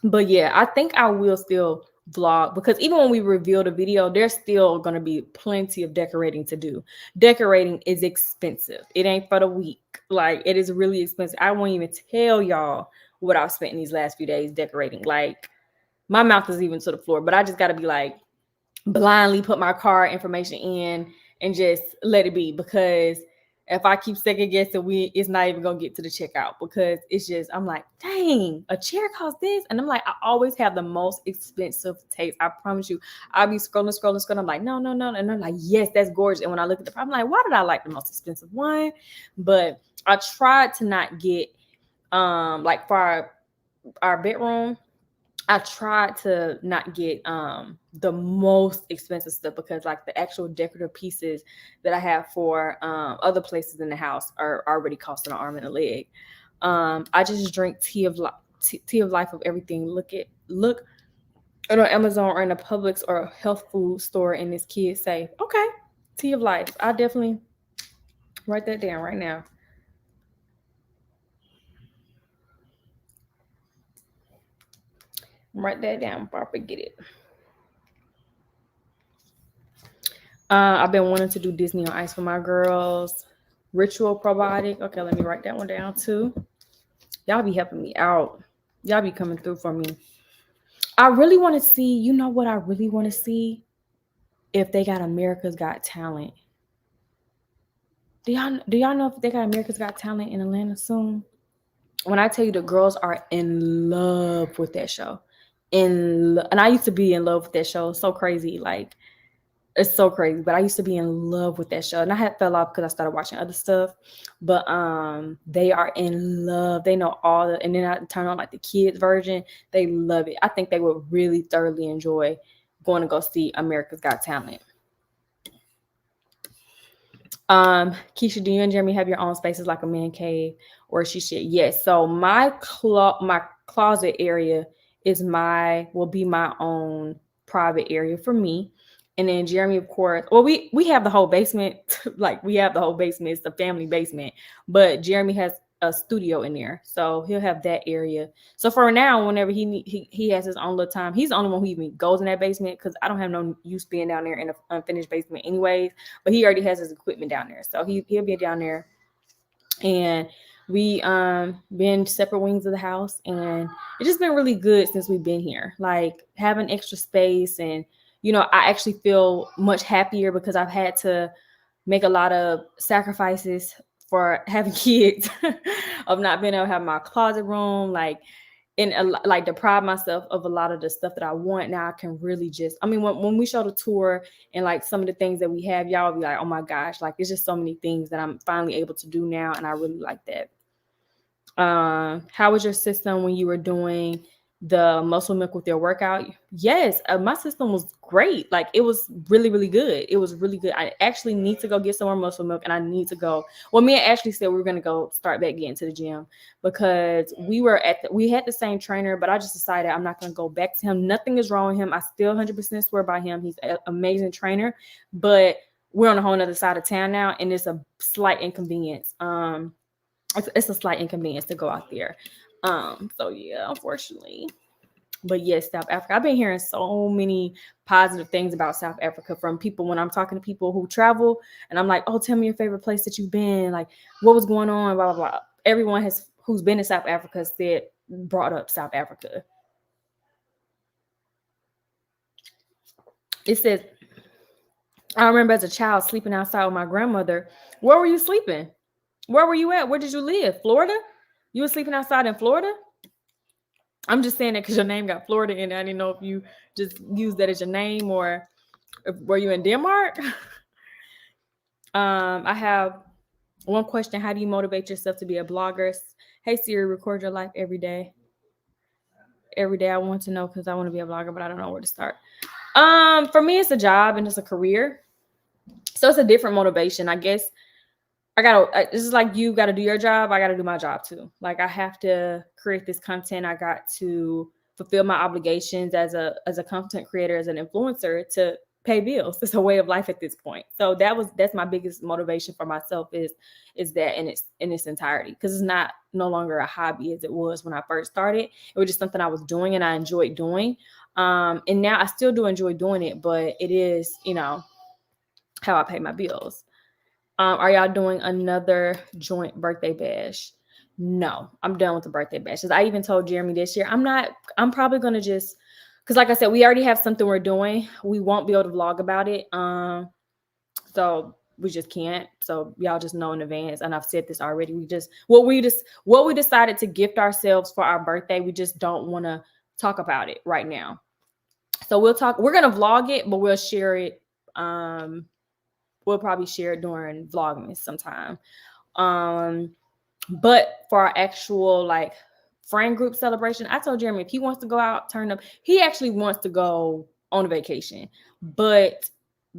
But yeah, I think I will still vlog because even when we reveal the video, there's still going to be plenty of decorating to do. Decorating is expensive. It ain't for the week. Like, it is really expensive. I won't even tell y'all what I've spent in these last few days decorating. Like, my mouth is even to the floor, but I just got to be like, blindly put my card information in and just let it be, because if I keep second guessing, it's not even gonna get to the checkout because it's just, I'm like, dang, a chair costs this. And I'm like, I always have the most expensive taste. I promise you. I'll be scrolling. I'm like, no. And I'm like, yes, that's gorgeous. And when I look at I'm like, why did I like the most expensive one? But I tried to not get like for our bedroom, I tried to not get the most expensive stuff because like the actual decorative pieces that I have for other places in the house are already costing an arm and a leg. I just drink tea of life of everything. Look on Amazon or in a Publix or a health food store and this kid say, okay, tea of life. I definitely write that down right now. Write that down before I forget it. I've been wanting to do Disney on Ice for my girls. Ritual probiotic. Okay, let me write that one down too. Y'all be helping me out. Y'all be coming through for me. I really want to see, you know what I really want to see if they got America's Got Talent. Do y'all know if they got America's Got Talent in Atlanta soon? When I tell you the girls are in love with that show. And I used to be in love with that show. It's so crazy. Like, it's so crazy. But I used to be in love with that show. And I had fell off because I started watching other stuff. But they are in love. They know all the, and then I turn on like the kids version. They love it. I think they would really thoroughly enjoy going to go see America's Got Talent. Keesha, do you and Jeremy have your own spaces like a man cave or she should? Yes. So my closet area will be my own private area for me. And then Jeremy, of course, well, we have the whole basement. Like we have the whole basement. It's the family basement. But Jeremy has a studio in there, so he'll have that area. So for now, whenever he has his own little time, he's the only one who even goes in that basement because I don't have no use being down there in an unfinished basement anyways. But he already has his equipment down there, so he'll be down there. And we been separate wings of the house, and it's just been really good since we've been here. Like having extra space, and I actually feel much happier because I've had to make a lot of sacrifices for having kids of not being able to have my closet room, like deprive myself of a lot of the stuff that I want. Now I can really just, when we show the tour and like some of the things that we have, y'all will be like, oh my gosh, like it's just so many things that I'm finally able to do now. And I really like that. How was your system when you were doing the muscle milk with your workout? Yes, my system was great. Like it was really, really good. It was really good. I actually need to go get some more muscle milk, and I need to go. Well, me and Ashley said we were going to go start back getting to the gym because we had the same trainer, but I just decided I'm not going to go back to him. Nothing is wrong with him. I still 100% swear by him. He's an amazing trainer, but we're on a whole other side of town now, and it's a slight inconvenience. It's a slight inconvenience to go out there. So yeah, unfortunately. But yes, South Africa. I've been hearing so many positive things about South Africa from people when I'm talking to people who travel, and I'm like, oh, tell me your favorite place that you've been. Like, what was going on? Blah, blah, blah. Everyone who's been to South Africa brought up South Africa. It says, I remember as a child sleeping outside with my grandmother. Where were you sleeping? Where were you at? Where did you live? Florida? You were sleeping outside in Florida? I'm just saying that because your name got Florida in it. I didn't know if you just used that as your name or were you in Denmark? I have one question. How do you motivate yourself to be a blogger? Hey, Siri, record your life every day. Every day I want to know because I want to be a blogger, but I don't know where to start. For me, it's a job and it's a career. So it's a different motivation. I guess this is like you got to do your job. I got to do my job too. Like I have to create this content. I got to fulfill my obligations as a content creator, as an influencer to pay bills. It's a way of life at this point. So that's my biggest motivation for myself is that in its entirety, because it's no longer a hobby as it was when I first started. It was just something I was doing and I enjoyed doing. And now I still do enjoy doing it, but it is, how I pay my bills. Are y'all doing another joint birthday bash? No, I'm done with the birthday bashes. I even told Jeremy this year, I'm probably going to just, because like I said, we already have something we're doing. We won't be able to vlog about it. So we just can't. So y'all just know in advance. And I've said this already. What we decided to gift ourselves for our birthday, we just don't want to talk about it right now. So we're going to vlog it, but we'll share it. We'll probably share it during Vlogmas sometime. But for our actual like friend group celebration, I told Jeremy if he wants to go out, turn up. He actually wants to go on a vacation, but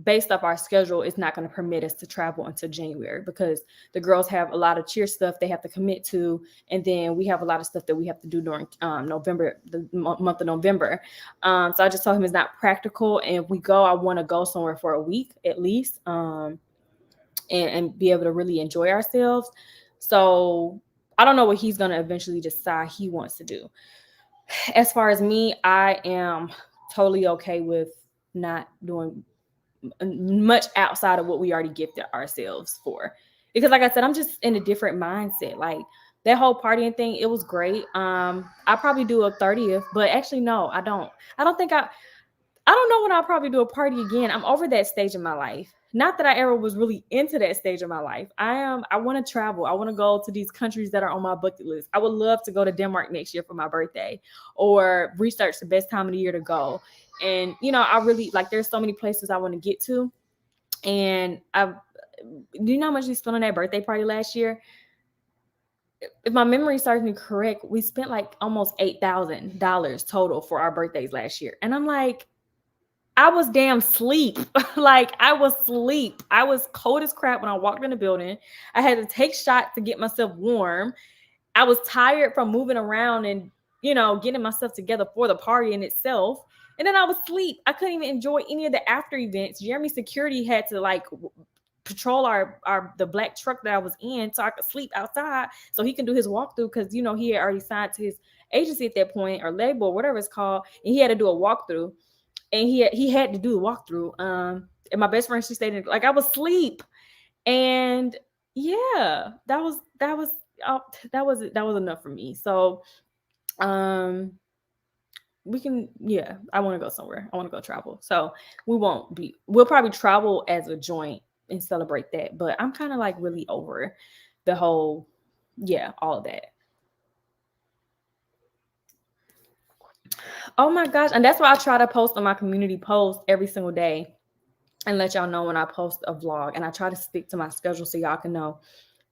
based off our schedule, it's not going to permit us to travel until January because the girls have a lot of cheer stuff they have to commit to, and then we have a lot of stuff that we have to do during November, the month of November. So I just told him it's not practical, and if we go, I want to go somewhere for a week at least, and be able to really enjoy ourselves. So I don't know what he's going to eventually decide he wants to do. As far as me, I am totally okay with not doing much outside of what we already gifted ourselves for. Because like I said, I'm just in a different mindset. Like that whole partying thing, it was great. I probably do a 30th, but actually, no, I don't think I don't know when I'll probably do a party again. I'm over that stage in my life. Not that I ever was really into that stage of my life. I want to travel. I want to go to these countries that are on my bucket list. I would love to go to Denmark next year for my birthday, or research the best time of the year to go. And I really like. There's so many places I want to get to, and do you know how much we spent on that birthday party last year? If my memory serves me correct, we spent like almost $8,000 total for our birthdays last year, and I'm like, I was damn sleep. Like, I was sleep. I was cold as crap when I walked in the building. I had to take shots to get myself warm. I was tired from moving around and, getting myself together for the party in itself. And then I was sleep. I couldn't even enjoy any of the after events. Jeremy security had to patrol the black truck that I was in so I could sleep outside so he can do his walkthrough, because, he had already signed to his agency at that point, or label, whatever it's called. And he had to do a walkthrough. And he had to do the walkthrough. And my best friend, she stayed in, like, I was asleep. And yeah, that was enough for me. So we can, I want to go somewhere. I want to go travel. So we'll probably travel as a joint and celebrate that. But I'm kind of like really over the whole, all of that. Oh my gosh. And that's why I try to post on my community post every single day and let y'all know when I post a vlog. And I try to stick to my schedule so y'all can know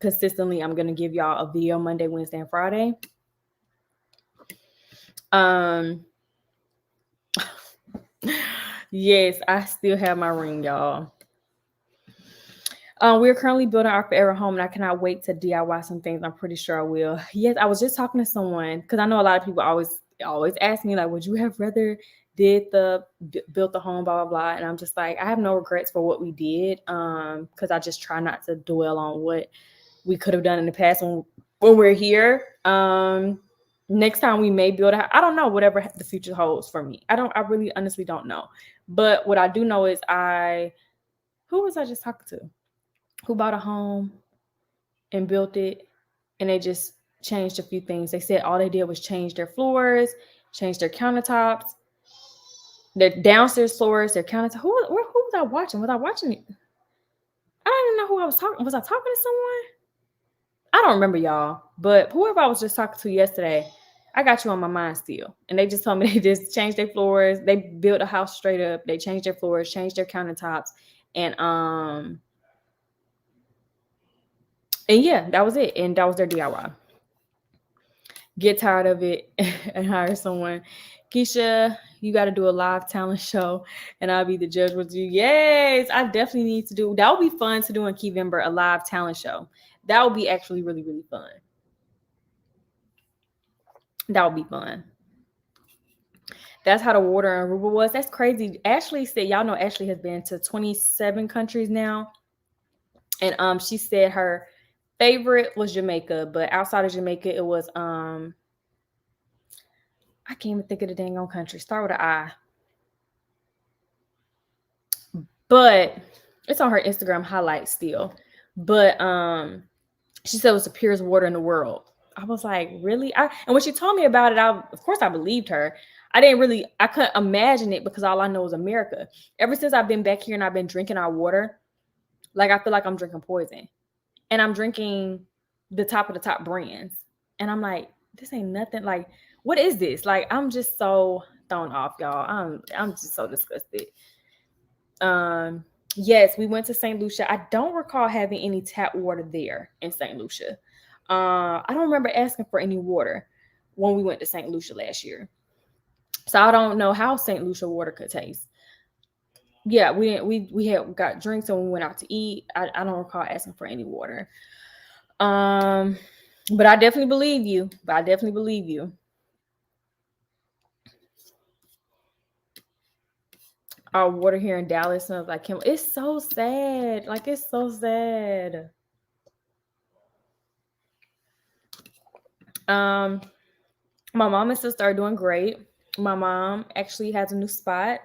consistently I'm going to give y'all a video Monday, Wednesday, and Friday. Yes, I still have my ring, y'all. We're currently building our forever home, and I cannot wait to DIY some things. I'm pretty sure I will. Yes, I was just talking to someone, because I know a lot of people always ask me, like, would you have rather built the home, blah, blah, blah. And I'm just like, I have no regrets for what we did, because I just try not to dwell on what we could have done in the past when we're here. Next time we may build a house. I don't know, whatever the future holds for me. I really honestly don't know. But what I do know is who was I just talking to? Who bought a home and built it, and they just changed a few things. They said all they did was change their floors, change their countertops, their downstairs floors, their countertops. Who was I watching? Was I watching it? I don't even know who I was talking. Was I talking to someone? I don't remember, y'all. But whoever I was just talking to yesterday, I got you on my mind still. And they just told me they just changed their floors. They built a house straight up. They changed their floors, changed their countertops, and yeah, that was it. And that was their DIY. Get tired of it and hire someone. Keesha, you got to do a live talent show, and I'll be the judge with you. Yes, I definitely need to do. That would be fun to do in Keyvember, a live talent show. That would be actually really, really fun. That would be fun. That's how the water in Aruba was. That's crazy. Ashley said, y'all know Ashley has been to 27 countries now. And she said her favorite was Jamaica, but outside of Jamaica, it was I can't even think of the dang on country. Start with an I. But it's on her Instagram highlights still. But she said it was the purest water in the world. I was like, really? And when she told me about it, of course I believed her. I couldn't imagine it, because all I know is America. Ever since I've been back here and I've been drinking our water, like, I feel like I'm drinking poison. And I'm drinking the top of the top brands. And I'm like, this ain't nothing. Like, what is this? Like, I'm just so thrown off, y'all. I'm just so disgusted. Yes, we went to St. Lucia. I don't recall having any tap water there in St. Lucia. I don't remember asking for any water when we went to St. Lucia last year. So I don't know how St. Lucia water could taste. Yeah, we had got drinks and we went out to eat. I don't recall asking for any water. But I definitely believe you. Our water here in Dallas smells like chemical. It's so sad. Like, it's so sad. My mom and sister are doing great. My mom actually has a new spot.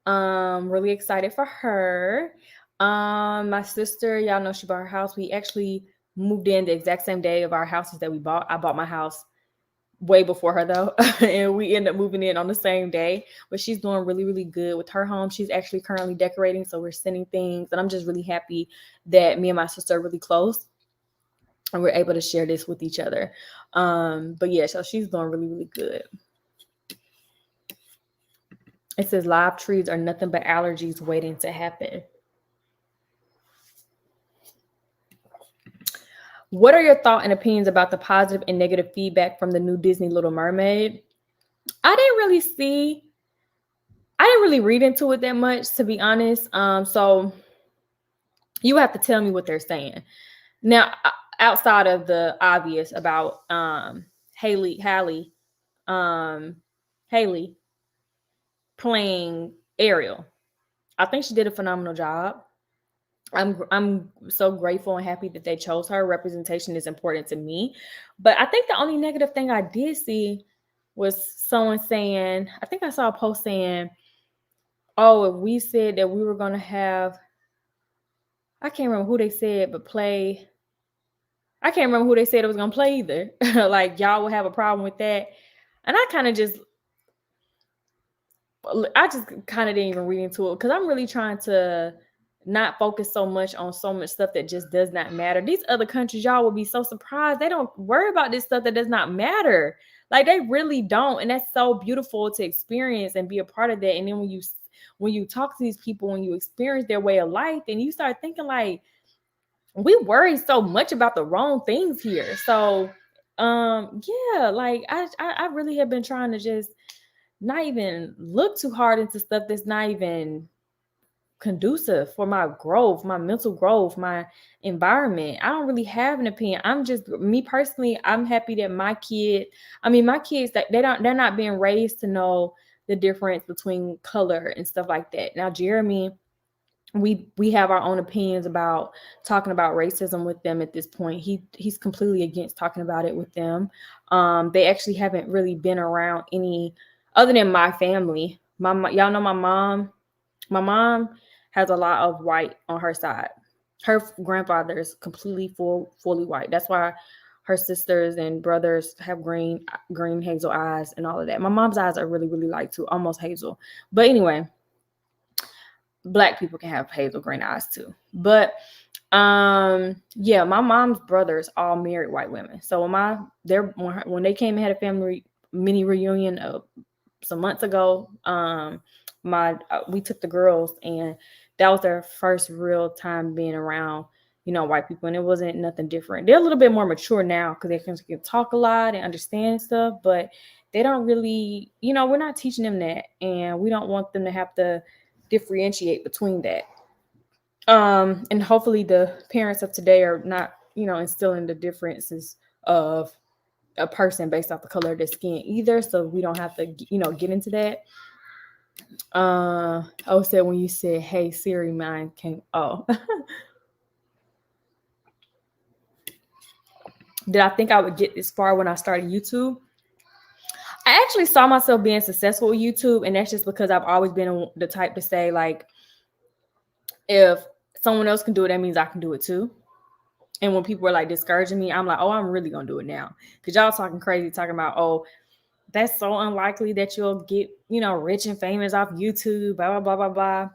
Really excited for her. My sister, y'all know she bought her house. We actually moved in the exact same day of our houses that we bought. I bought my house way before her though. And we end up moving in on the same day, but she's doing really, really good with her home. She's actually currently decorating. So we're sending things, and I'm just really happy that me and my sister are really close and we're able to share this with each other. But yeah, so she's doing really, really good. It says live trees are nothing but allergies waiting to happen. What are your thoughts and opinions about the positive and negative feedback from the new Disney Little Mermaid? I didn't really read into it that much, to be honest. So you have to tell me what they're saying. Now, outside of the obvious about Haley playing Ariel, I think she did a phenomenal job. I'm so grateful and happy that they chose her. Representation is important to me. But I think the only negative thing I did see was someone saying, I think I saw a post saying, oh, if we said that we were going to have, I can't remember who they said, but play. I can't remember who they said it was going to play either. Like, y'all would have a problem with that. And I just kind of didn't even read into it because I'm really trying to not focus so much on so much stuff that just does not matter. These other countries, y'all will be so surprised. They don't worry about this stuff that does not matter. Like, they really don't. And that's so beautiful to experience and be a part of that. And then when you talk to these people, when you experience their way of life, and you start thinking like, we worry so much about the wrong things here. So yeah, like I really have been trying to just not even look too hard into stuff that's not even conducive for my growth, my mental growth, my environment. I don't really have an opinion. I'm just, me personally, I'm happy that my kids, that they're not being raised to know the difference between color and stuff like that. Now, Jeremy, we have our own opinions about talking about racism with them at this point. He's completely against talking about it with them. They actually haven't really been around any other than my family. Y'all know my mom. My mom has a lot of white on her side. Her grandfather is completely fully white. That's why her sisters and brothers have green hazel eyes and all of that. My mom's eyes are really, really light too, almost hazel. But anyway, Black people can have hazel green eyes too. But yeah, my mom's brothers all married white women. So when they came and had a family mini reunion some months ago, we took the girls, and that was their first real time being around, white people, and it wasn't nothing different. They're a little bit more mature now because they can talk a lot and understand stuff, but they don't really, we're not teaching them that, and we don't want them to have to differentiate between that. And hopefully the parents of today are not, instilling the differences of a person based off the color of their skin either, so we don't have to, get into that. I said when you said, "Hey Siri," mine came. Oh, did I think I would get this far when I started YouTube? I actually saw myself being successful with YouTube, and that's just because I've always been the type to say, like, if someone else can do it, that means I can do it too. And when people were like discouraging me, I'm like, oh, I'm really gonna do it now, because y'all talking crazy, talking about, oh, that's so unlikely that you'll get, rich and famous off YouTube, blah, blah, blah, blah, blah.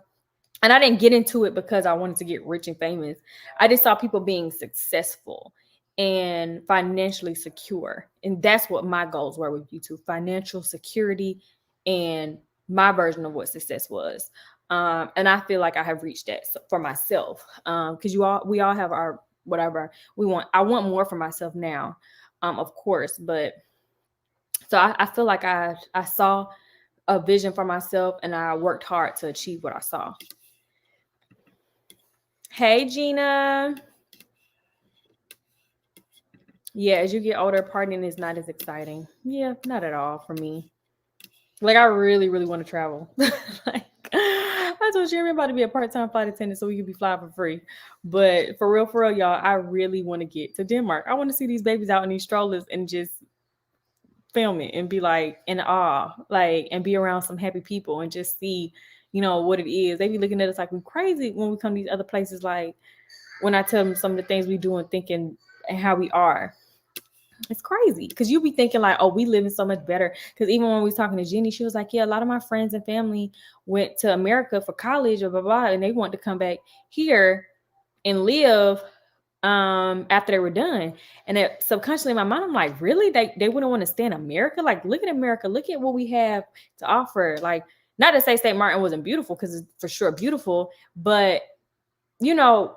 And I didn't get into it because I wanted to get rich and famous. I just saw people being successful and financially secure. And that's what my goals were with YouTube: financial security and my version of what success was. And I feel like I have reached that for myself. Because we all have our whatever we want. I want more for myself now, of course. But so I feel like I saw a vision for myself, and I worked hard to achieve what I saw. Hey, Gina. Yeah, as you get older, partying is not as exciting. Yeah, not at all for me. Like, I really, really want to travel. Like, I told Jeremy about to be a part-time flight attendant so we could be flying for free. But for real, y'all, I really want to get to Denmark. I want to see these babies out in these strollers and just film it and be like in awe, like, and be around some happy people and just see, what it is. They be looking at us like we're crazy when we come to these other places. Like, when I tell them some of the things we do and thinking and how we are. It's crazy because you be thinking like, oh, we living so much better. Because even when we was talking to Jenny, she was like, yeah, a lot of my friends and family went to America for college or blah, blah, and they want to come back here and live after they were done. And it, subconsciously in my mind, I'm like, really? They wouldn't want to stay in America? Like, look at America. Look at what we have to offer. Like, not to say St. Martin wasn't beautiful, because it's for sure beautiful, but you know,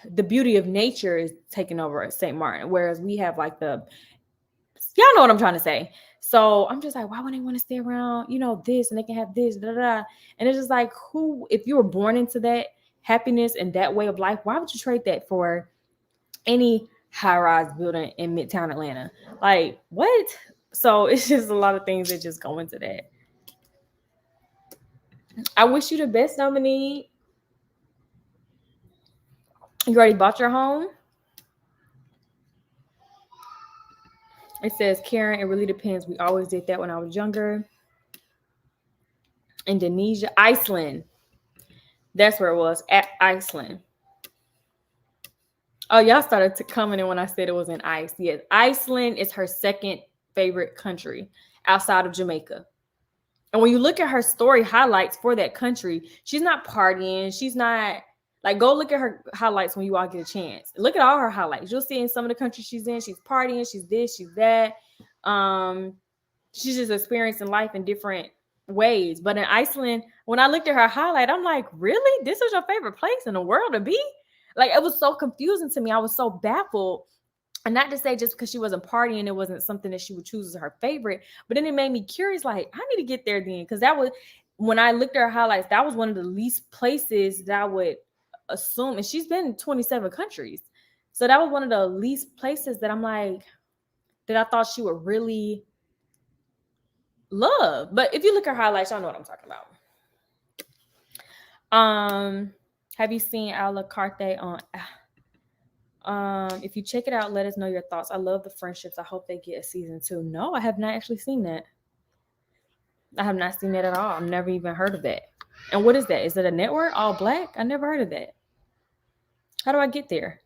the beauty of nature is taking over at St. Martin, whereas we have like the, y'all know what I'm trying to say. So I'm just like, why would they want to stay around, you know, this, and they can have this, da, da, da. And it's just like, who, if you were born into that happiness and that way of life, why would you trade that for any high-rise building in Midtown Atlanta? Like, what? So it's just a lot of things that just go into that. I wish you the best, Dominique. You already bought your home? It says, Karen, it really depends. We always did that when I was younger. Indonesia, Iceland. That's where it was, at Iceland. Oh, y'all started to coming in when I said it was in ice. Yes, Iceland is her second favorite country outside of Jamaica. And when you look at her story highlights for that country, she's not partying. She's not like, go look at her highlights when you all get a chance. Look at all her highlights. You'll see in some of the countries she's in, she's partying, she's this, she's that. She's just experiencing life in different ways. But in Iceland, when I looked at her highlight, I'm like, really? This is your favorite place in the world to be? Like, it was so confusing to me. I was so baffled. And not to say just because she wasn't partying, it wasn't something that she would choose as her favorite. But then it made me curious, like, I need to get there then. Because that was, when I looked at her highlights, that was one of the least places that I would assume. And she's been in 27 countries. So that was one of the least places that I'm like, that I thought she would really love. But if you look at her highlights, y'all know what I'm talking about. Have you seen a la carte on? If you check it out, let us know your thoughts. I love the friendships. I hope they get a season 2. No, I have not actually seen that. I have not seen that at all. I've never even heard of that. And what is that? Is it a network? All Black? I never heard of that. How do I get there?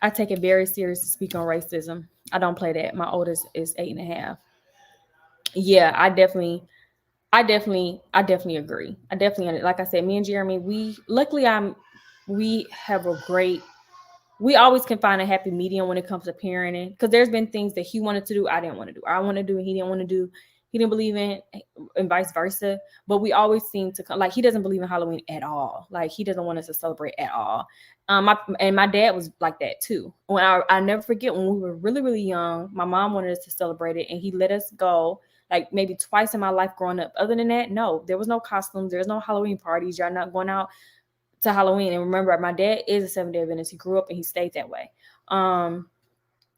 I take it very serious to speak on racism. I don't play that. My oldest is 8.5. Yeah, I definitely agree. I definitely, like I said, me and Jeremy, we have a great, we always can find a happy medium when it comes to parenting, because there's been things that he wanted to do, I didn't want to do. I want to do, and he didn't want to do. He didn't believe in, and vice versa. But we always seem to come, like, he doesn't believe in Halloween at all. Like, he doesn't want us to celebrate at all. My dad was like that too. When I never forget, when we were really, really young, my mom wanted us to celebrate it, and he let us go like maybe twice in my life growing up. Other than that, no, there was no costumes. There's no Halloween parties. Y'all not going out to Halloween. And remember, my dad is a 7-day Adventist. He grew up and he stayed that way.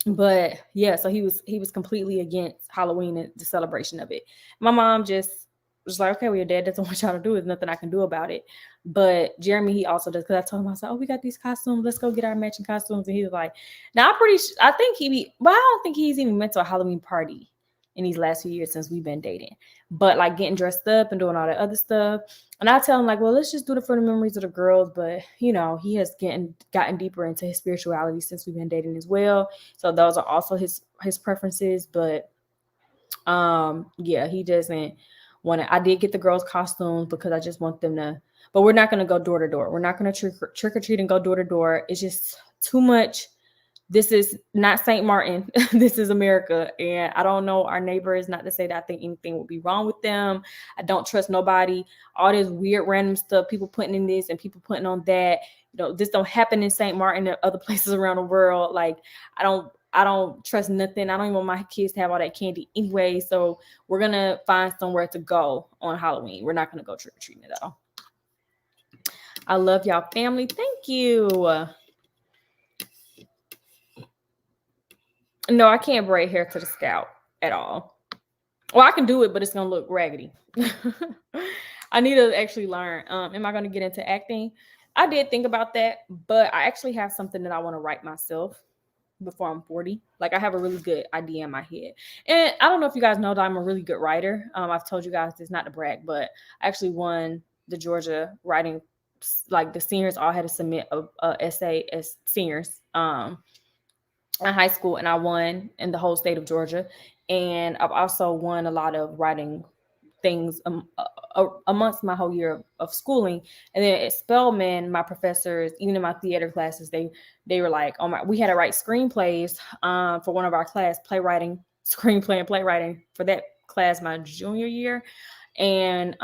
But yeah, so he was completely against Halloween and the celebration of it. My mom just was like, okay, well, your dad doesn't want y'all to do it. There's nothing I can do about it. But Jeremy, he also does, because I told him, I was like, oh, we got these costumes. Let's go get our matching costumes. And he was like, now I think I don't think he's even went to a Halloween party in these last few years since we've been dating. But like getting dressed up and doing all that other stuff. And I tell him, like, well, let's just do it for the memories of the girls. But, you know, he has gotten deeper into his spirituality since we've been dating as well. So those are also his preferences. But yeah, he doesn't want to. I did get the girls' costumes because I just want them to, but we're not going to go door to door. We're not going to trick or treat and go door to door. It's just too much. This is not St. Martin. This is America. And I don't know our neighbors, not to say that I think anything would be wrong with them. I don't trust nobody. All this weird random stuff, people putting in this and people putting on that. You know, this don't happen in St. Martin and other places around the world. Like, I don't trust nothing. I don't even want my kids to have all that candy anyway. So we're going to find somewhere to go on Halloween. We're not going to go trick or treating at all. I love y'all family. Thank you. No, I can't braid hair to the scalp at all. Well, I can do it, but it's going to look raggedy. I need to actually learn. Am I going to get into acting? I did think about that, but I actually have something that I want to write myself before I'm 40. Like, I have a really good idea in my head. And I don't know if you guys know that I'm a really good writer. I've told you guys this, not to brag, but I actually won the Georgia writing, like the seniors all had to submit a essay as seniors. in high school, and I won in the whole state of Georgia. And I've also won a lot of writing things amongst my whole year of schooling. And then at Spelman, my professors, even in my theater classes, they were like, oh my, we had to write screenplays for one of our class, playwriting, screenplay and playwriting for that class my junior year. And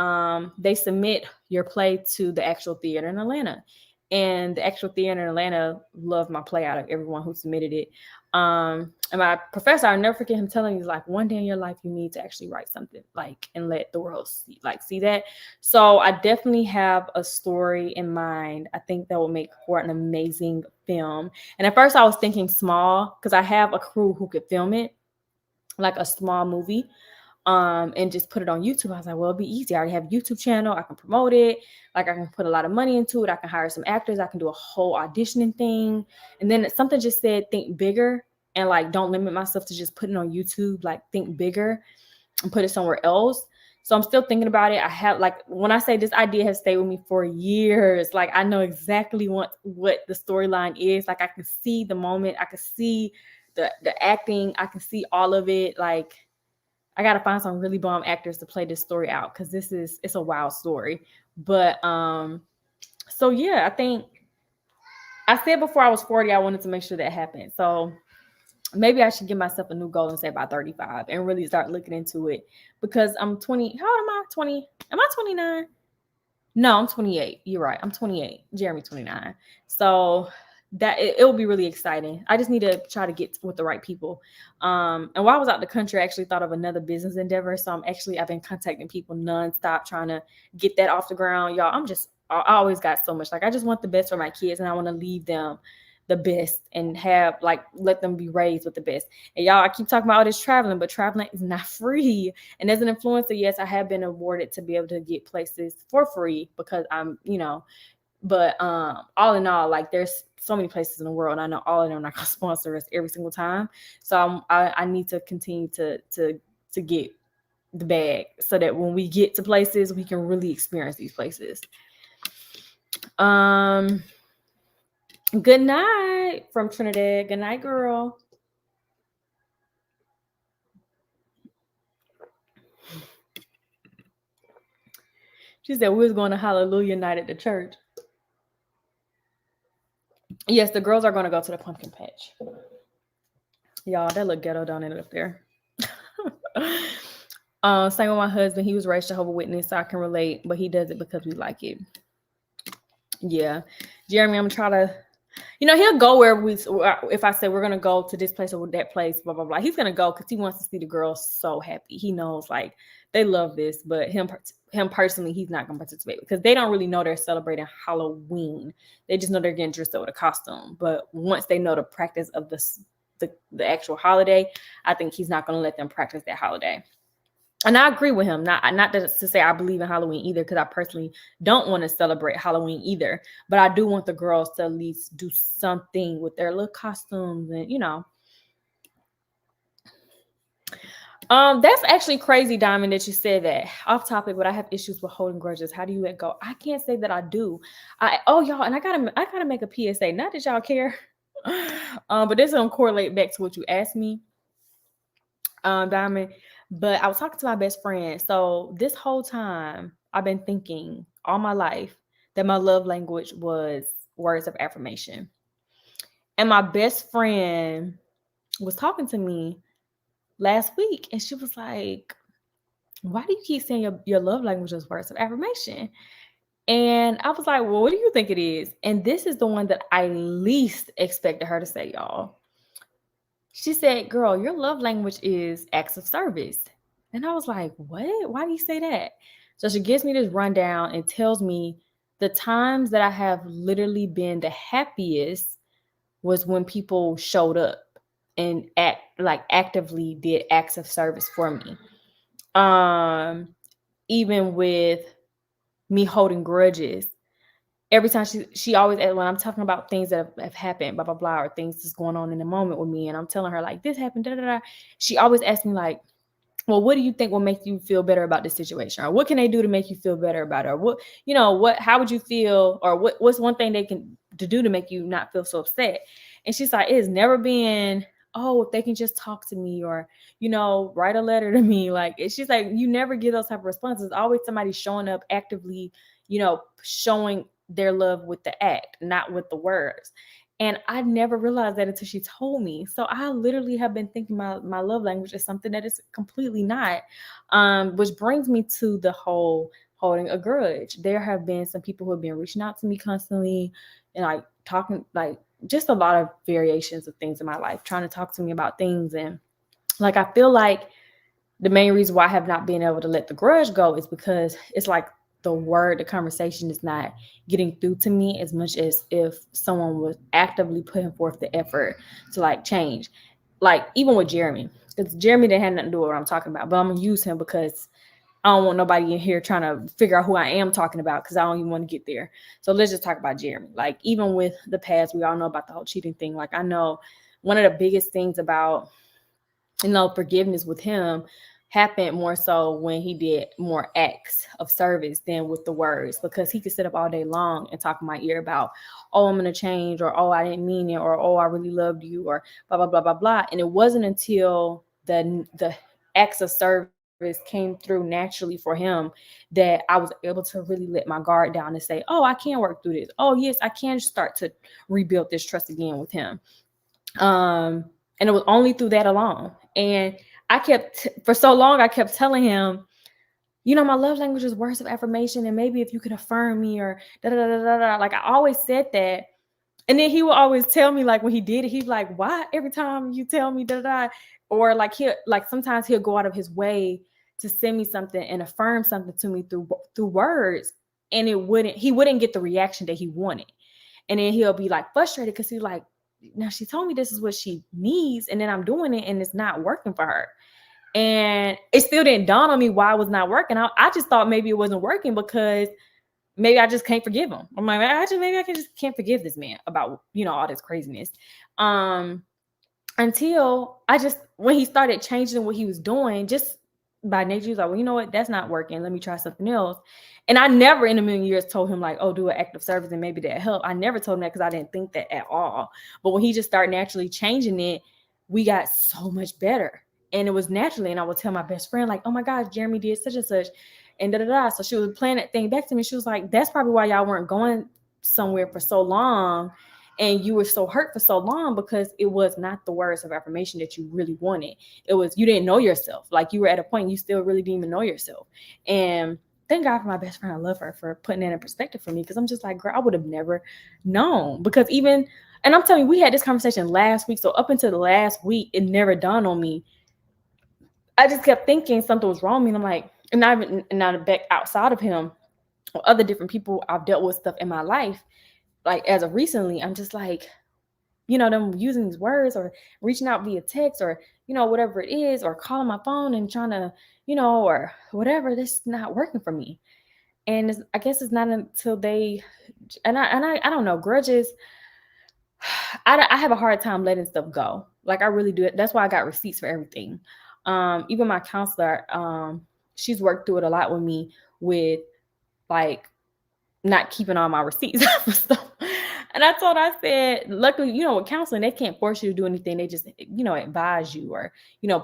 they submit your play to the actual theater in Atlanta. And the actual theater in Atlanta loved my play out of everyone who submitted it. And my professor, I'll never forget him telling me, like, one day in your life, you need to actually write something, like, and let the world see that. So I definitely have a story in mind. I think that will make for an amazing film. And at first I was thinking small, because I have a crew who could film it, like a small movie. And just put it on YouTube. I was like, well, it'll be easy. I already have a YouTube channel. I can promote it. Like, I can put a lot of money into it. I can hire some actors. I can do a whole auditioning thing. And then something just said, think bigger, and like, don't limit myself to just putting on YouTube. Like, think bigger and put it somewhere else. So I'm still thinking about it. I have, like, when I say this idea has stayed with me for years, like, I know exactly what the storyline is. Like, I can see the moment. I can see the acting. I can see all of it. Like, I got to find some really bomb actors to play this story out, because it's a wild story. But so yeah, I think I said before I was 40, I wanted to make sure that happened. So maybe I should give myself a new goal and say by 35 and really start looking into it, because I'm 20. How old am I? 20? Am I 29? No, I'm 28. You're right. I'm 28. Jeremy 29. So that it will be really exciting. I just need to try to get with the right people. And while I was out the country, I actually thought of another business endeavor. So I've been contacting people nonstop, trying to get that off the ground. Y'all, I always got so much. Like, I just want the best for my kids, and I want to leave them the best and have, like, let them be raised with the best. And y'all, I keep talking about all this traveling, but traveling is not free. And as an influencer, yes, I have been awarded to be able to get places for free, because I'm, but all in all, like, there's so many places in the world, and I know all of them are not going to sponsor us every single time. So I need to continue to get the bag, so that when we get to places, we can really experience these places. Good night from Trinidad. Good night, girl. She said we was going to Hallelujah night at the church. Yes, the girls are going to go to the pumpkin patch. Y'all, that look ghetto down up there. Same with my husband. He was raised Jehovah's Witness, so I can relate, but he does it because we like it. Yeah. Jeremy, I'm trying to, he'll go wherever if I say we're going to go to this place or that place, blah, blah, blah. He's going to go because he wants to see the girls so happy. He knows, like, they love this, but him personally, he's not going to participate, because they don't really know they're celebrating Halloween. They just know they're getting dressed up with a costume. But once they know the practice of the actual holiday, I think he's not going to let them practice that holiday. And I agree with him. Not to say I believe in Halloween either, because I personally don't want to celebrate Halloween either. But I do want the girls to at least do something with their little costumes, and That's actually crazy, Diamond, that you said that. Off topic, but I have issues with holding grudges. How do you let go? I can't say that I do. Y'all, and I gotta make a PSA. Not that y'all care, but this will correlate back to what you asked me, Diamond. But I was talking to my best friend. So this whole time, I've been thinking all my life that my love language was words of affirmation. And my best friend was talking to me last week, and she was like, why do you keep saying your love language is words of affirmation? And I was like, well, what do you think it is? And this is the one that I least expected her to say, y'all. She said, girl, your love language is acts of service. And I was like, what? Why do you say that? So she gives me this rundown and tells me the times that I have literally been the happiest was when people showed up and actively did acts of service for me. Even with me holding grudges, every time she always, when I'm talking about things that have happened, blah, blah, blah, or things that's going on in the moment with me, and I'm telling her, like, this happened, da, da, da, she always asks me, like, well, what do you think will make you feel better about this situation? Or what can they do to make you feel better about it? Or how would you feel? Or what's one thing they can do to make you not feel so upset? And she's like, it's never been, oh, if they can just talk to me or, write a letter to me. Like, she's like, you never get those type of responses. It's always somebody showing up actively, showing their love with the act, not with the words. And I never realized that until she told me. So I literally have been thinking my love language is something that is completely not. Which brings me to the whole holding a grudge. There have been some people who have been reaching out to me constantly and like talking, like just a lot of variations of things in my life, trying to talk to me about things. And like, I feel like the main reason why I have not been able to let the grudge go is because it's like the conversation is not getting through to me as much as if someone was actively putting forth the effort to like change. Like even with Jeremy, because Jeremy didn't have nothing to do with what I'm talking about, but I'm gonna use him because I don't want nobody in here trying to figure out who I am talking about because I don't even want to get there. So let's just talk about Jeremy. Like even with the past, we all know about the whole cheating thing. Like I know one of the biggest things about forgiveness with him happened more so when he did more acts of service than with the words, because he could sit up all day long and talk in my ear about, oh, I'm going to change, or, oh, I didn't mean it, or, oh, I really loved you, or blah, blah, blah, blah, blah. And it wasn't until the acts of service came through naturally for him that I was able to really let my guard down and say, oh, I can work through this. Oh, yes, I can start to rebuild this trust again with him. And it was only through that alone. And for so long, I kept telling him, my love language is words of affirmation. And maybe if you could affirm me or da da da da da. Like I always said that. And then he would always tell me, like when he did it, he's like, why every time you tell me da da da? Or like sometimes he'll go out of his way to send me something and affirm something to me through words. And he wouldn't get the reaction that he wanted. And then he'll be like frustrated because he's like, now she told me this is what she needs, and then I'm doing it and it's not working for her. And it still didn't dawn on me why it was not working. I just thought maybe it wasn't working because maybe I just can't forgive him. I'm like, maybe I just can't forgive this man about, all this craziness. Until when he started changing what he was doing, just by nature, he was like, well, you know what? That's not working. Let me try something else. And I never in a million years told him like, oh, do an act of service and maybe that help. I never told him that because I didn't think that at all. But when he just started naturally changing it, we got so much better. And it was naturally. And I would tell my best friend like, oh my gosh, Jeremy did such and such. And da da da. So she was playing that thing back to me. She was like, that's probably why y'all weren't going somewhere for so long. And you were so hurt for so long because it was not the words of affirmation that you really wanted. It was, you didn't know yourself. Like you were at a point you still really didn't even know yourself. And thank God for my best friend. I love her for putting that in perspective for me, because I'm just like, girl, I would have never known. Because and I'm telling you, we had this conversation last week. So up until the last week, it never dawned on me. I just kept thinking something was wrong with me. And I'm like, and not back outside of him or other different people I've dealt with stuff in my life. Like as of recently, I'm just like, them using these words or reaching out via text or, whatever it is, or calling my phone and trying to, or whatever, that's not working for me. And I guess it's not until I don't know, grudges. I have a hard time letting stuff go. Like I really do it. That's why I got receipts for everything. Even my counselor, she's worked through it a lot with me with like not keeping all my receipts for stuff. And I said, luckily, with counseling, they can't force you to do anything. They just, advise you or,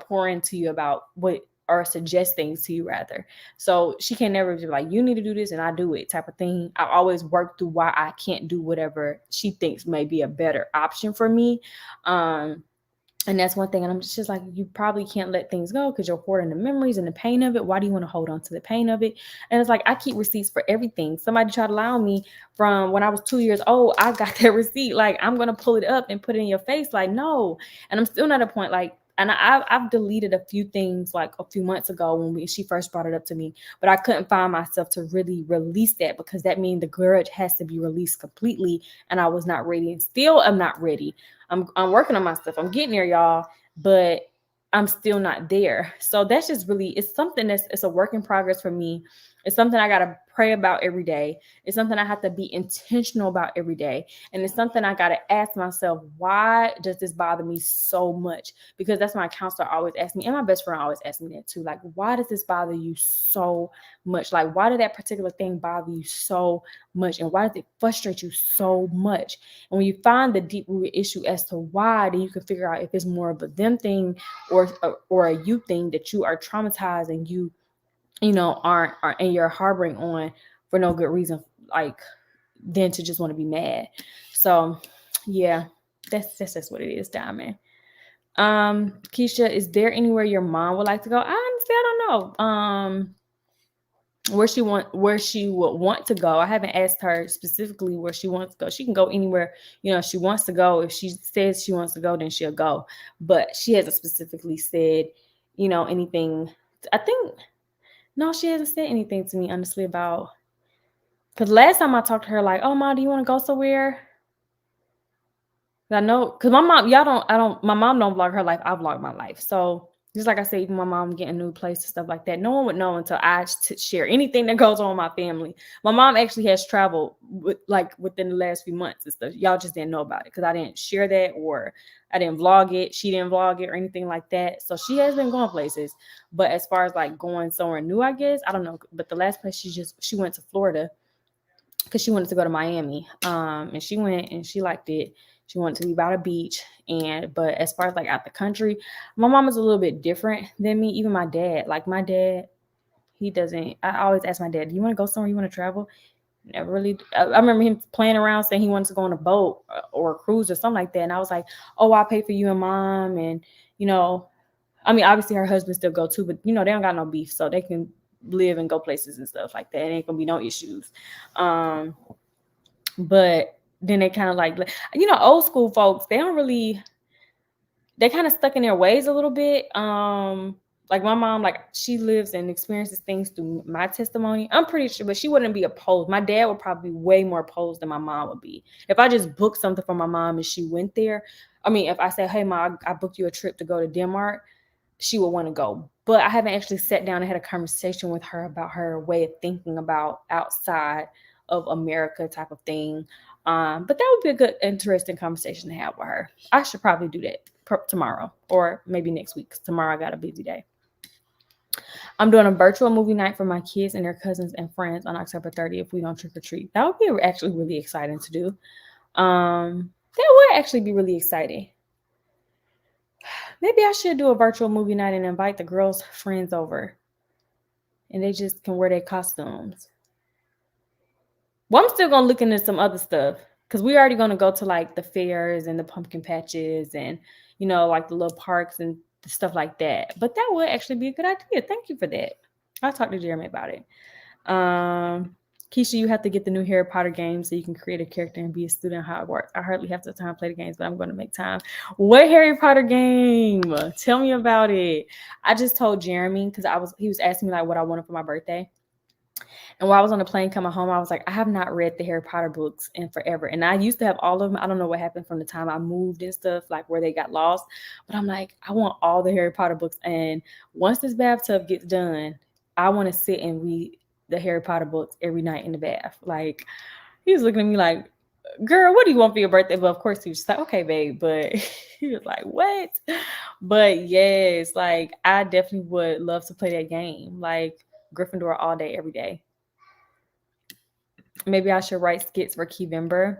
pour into you about what, or suggest things to you rather. So she can never be like, you need to do this and I do it type of thing. I always work through why I can't do whatever she thinks may be a better option for me. And that's one thing. And I'm just like, you probably can't let things go because you're hoarding the memories and the pain of it. Why do you want to hold on to the pain of it? And it's like, I keep receipts for everything. Somebody tried to lie on me from when I was 2 years old. I got that receipt. Like, I'm going to pull it up and put it in your face. Like, no. And I'm still not at a point like, and I've deleted a few things like a few months ago when she first brought it up to me, but I couldn't find myself to really release that because that means the grudge has to be released completely. And I was not ready, and still I'm not ready. I'm working on my stuff. I'm getting there, y'all, but I'm still not there. So that's just really, it's something it's a work in progress for me. It's something I got to pray about every day. It's something I have to be intentional about every day. And it's something I got to ask myself, why does this bother me so much? Because that's my counselor always asks me, and my best friend always asks me that too. Like, why does this bother you so much? Like, why did that particular thing bother you so much? And why does it frustrate you so much? And when you find the deep rooted issue as to why, then you can figure out if it's more of a them thing or a you thing that you are traumatized and you aren't and you're harboring on for no good reason, like than to just want to be mad. So yeah, that's just what it is, Diamond. Keesha, is there anywhere your mom would like to go? I honestly, I don't know. Where she would want to go. I haven't asked her specifically where she wants to go. She can go anywhere, she wants to go. If she says she wants to go, then she'll go. But she hasn't specifically said, anything. I think no, she hasn't said anything to me, honestly, about, because last time I talked to her, like, oh, Mom, do you want to go somewhere? I know, because my mom, my mom don't vlog her life. I vlog my life. So just like I said, even my mom getting a new place and stuff like that, no one would know until I share anything that goes on in my family. My mom actually has traveled within the last few months and stuff. Y'all just didn't know about it because I didn't share that, or I didn't vlog it. She didn't vlog it or anything like that. So she has been going places. But as far as like going somewhere new, I guess, I don't know. But the last place she went to Florida because she wanted to go to Miami. And she went and she liked it. She wanted to be by the beach. But as far as like out the country, my mom is a little bit different than me. Even my dad, like my dad, he doesn't. I always ask my dad, do you want to go somewhere? You want to travel? Never really. I remember him playing around saying he wanted to go on a boat or a cruise or something like that. And I was like, oh, I'll pay for you and Mom. And, I mean, obviously her husband still go too, but, they don't got no beef. So they can live and go places and stuff like that. It ain't going to be no issues. But then they kind of like, old school folks, they kind of stuck in their ways a little bit. Like my mom, like she lives and experiences things through my testimony. I'm pretty sure, but she wouldn't be opposed. My dad would probably be way more opposed than my mom would be. If I just booked something for my mom and she went there, I mean, if I said, hey, Mom, I booked you a trip to go to Denmark, she would want to go. But I haven't actually sat down and had a conversation with her about her way of thinking about outside of America type of thing. But that would be a good, interesting conversation to have with her. I should probably do that tomorrow or maybe next week, because tomorrow I got a busy day. I'm doing a virtual movie night for my kids and their cousins and friends on October 30th. We don't trick or treat. That would be actually really exciting to do. That would actually be really exciting. Maybe I should do a virtual movie night and invite the girls' friends over, and they just can wear their costumes. Well, I'm still going to look into some other stuff, because we're already going to go to like the fairs and the pumpkin patches and, like the little parks and stuff like that. But that would actually be a good idea. Thank you for that. I'll talk to Jeremy about it. Keesha, you have to get the new Harry Potter game so you can create a character and be a student at Hogwarts. I hardly have the time to play the games, but I'm going to make time. What Harry Potter game? Tell me about it. I just told Jeremy, because he was asking me like what I wanted for my birthday. And while I was on the plane coming home, I was like, I have not read the Harry Potter books in forever. And I used to have all of them. I don't know what happened from the time I moved and stuff, like where they got lost. But I'm like, I want all the Harry Potter books. And once this bathtub gets done, I want to sit and read the Harry Potter books every night in the bath. Like, he was looking at me like, girl, what do you want for your birthday? But of course he was just like, okay, babe. But he was like, what? But yes, like I definitely would love to play that game. Like Gryffindor all day, every day. Maybe I should write skits for Keyvember.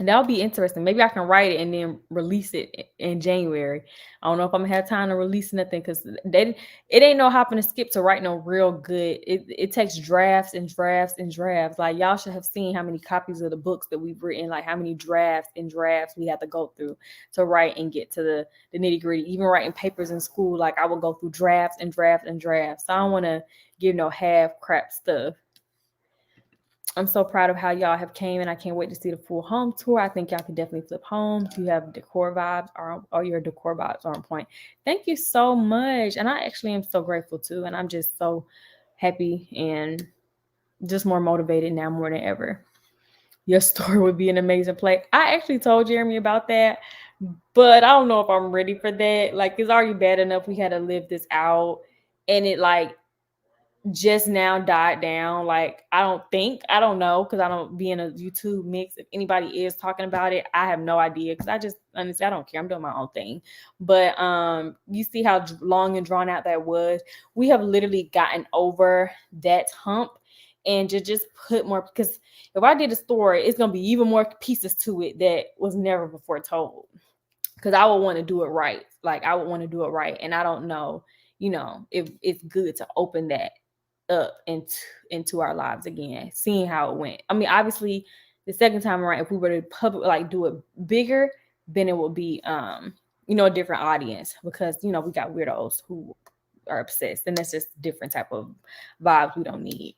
And that'll be interesting. Maybe I can write it and then release it in January. I don't know if I'm gonna have time to release nothing, because it ain't no hopping and skip to write no real good. It takes drafts and drafts and drafts. Like y'all should have seen how many copies of the books that we've written, like how many drafts and drafts we had to go through to write and get to the nitty gritty. Even writing papers in school, like I would go through drafts and drafts and drafts. So I don't want to give no half crap stuff. I'm so proud of how y'all have came, and I can't wait to see the full home tour. I think y'all can definitely flip homes. You have decor vibes, or your decor vibes are on point. Thank you so much. And I actually am so grateful too. And I'm just so happy and just more motivated now more than ever. Your store would be an amazing place. I actually told Jeremy about that, but I don't know if I'm ready for that. Like, it's already bad enough we had to live this out, and it like just now died down. Like, I don't know, because I don't be in a YouTube mix. If anybody is talking about it, I have no idea, because I just honestly, I don't care. I'm doing my own thing. But you see how long and drawn out that was. We have literally gotten over that hump, and just put more, because if I did a story, it's gonna be even more pieces to it that was never before told, because I would want to do it right. Like, I would want to do it right. And I don't know, if it's good to open that up into our lives again, seeing how it went. I mean, obviously, the second time around, if we were to do it bigger, then it would be a different audience, because we got weirdos who are obsessed, and that's just different type of vibes we don't need.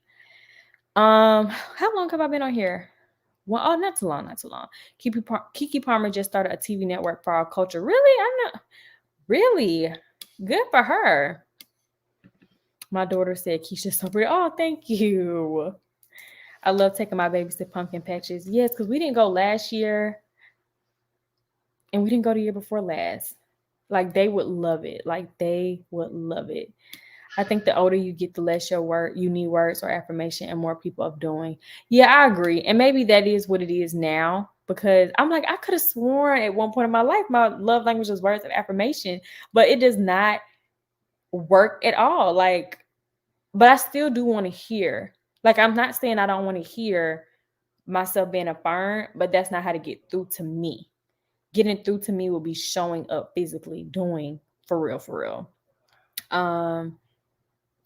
How long have I been on here? Well, oh, not too long. Keke Palmer just started a TV network for our culture. Really? I'm not really good for her. My daughter said Keesha's so pretty. Oh, thank you. I love taking my babies to pumpkin patches. Yes, because we didn't go last year, and we didn't go the year before last. Like, they would love it. I think the older you get, the less you need words or affirmation, and more people of doing. Yeah, I agree. And maybe that is what it is now, because I'm like, I could have sworn at one point in my life my love language was words of affirmation, but it does not work at all. Like, but I still do want to hear. Like, I'm not saying I don't want to hear myself being affirmed, but that's not how to get through to me. Getting through to me will be showing up physically, doing for real.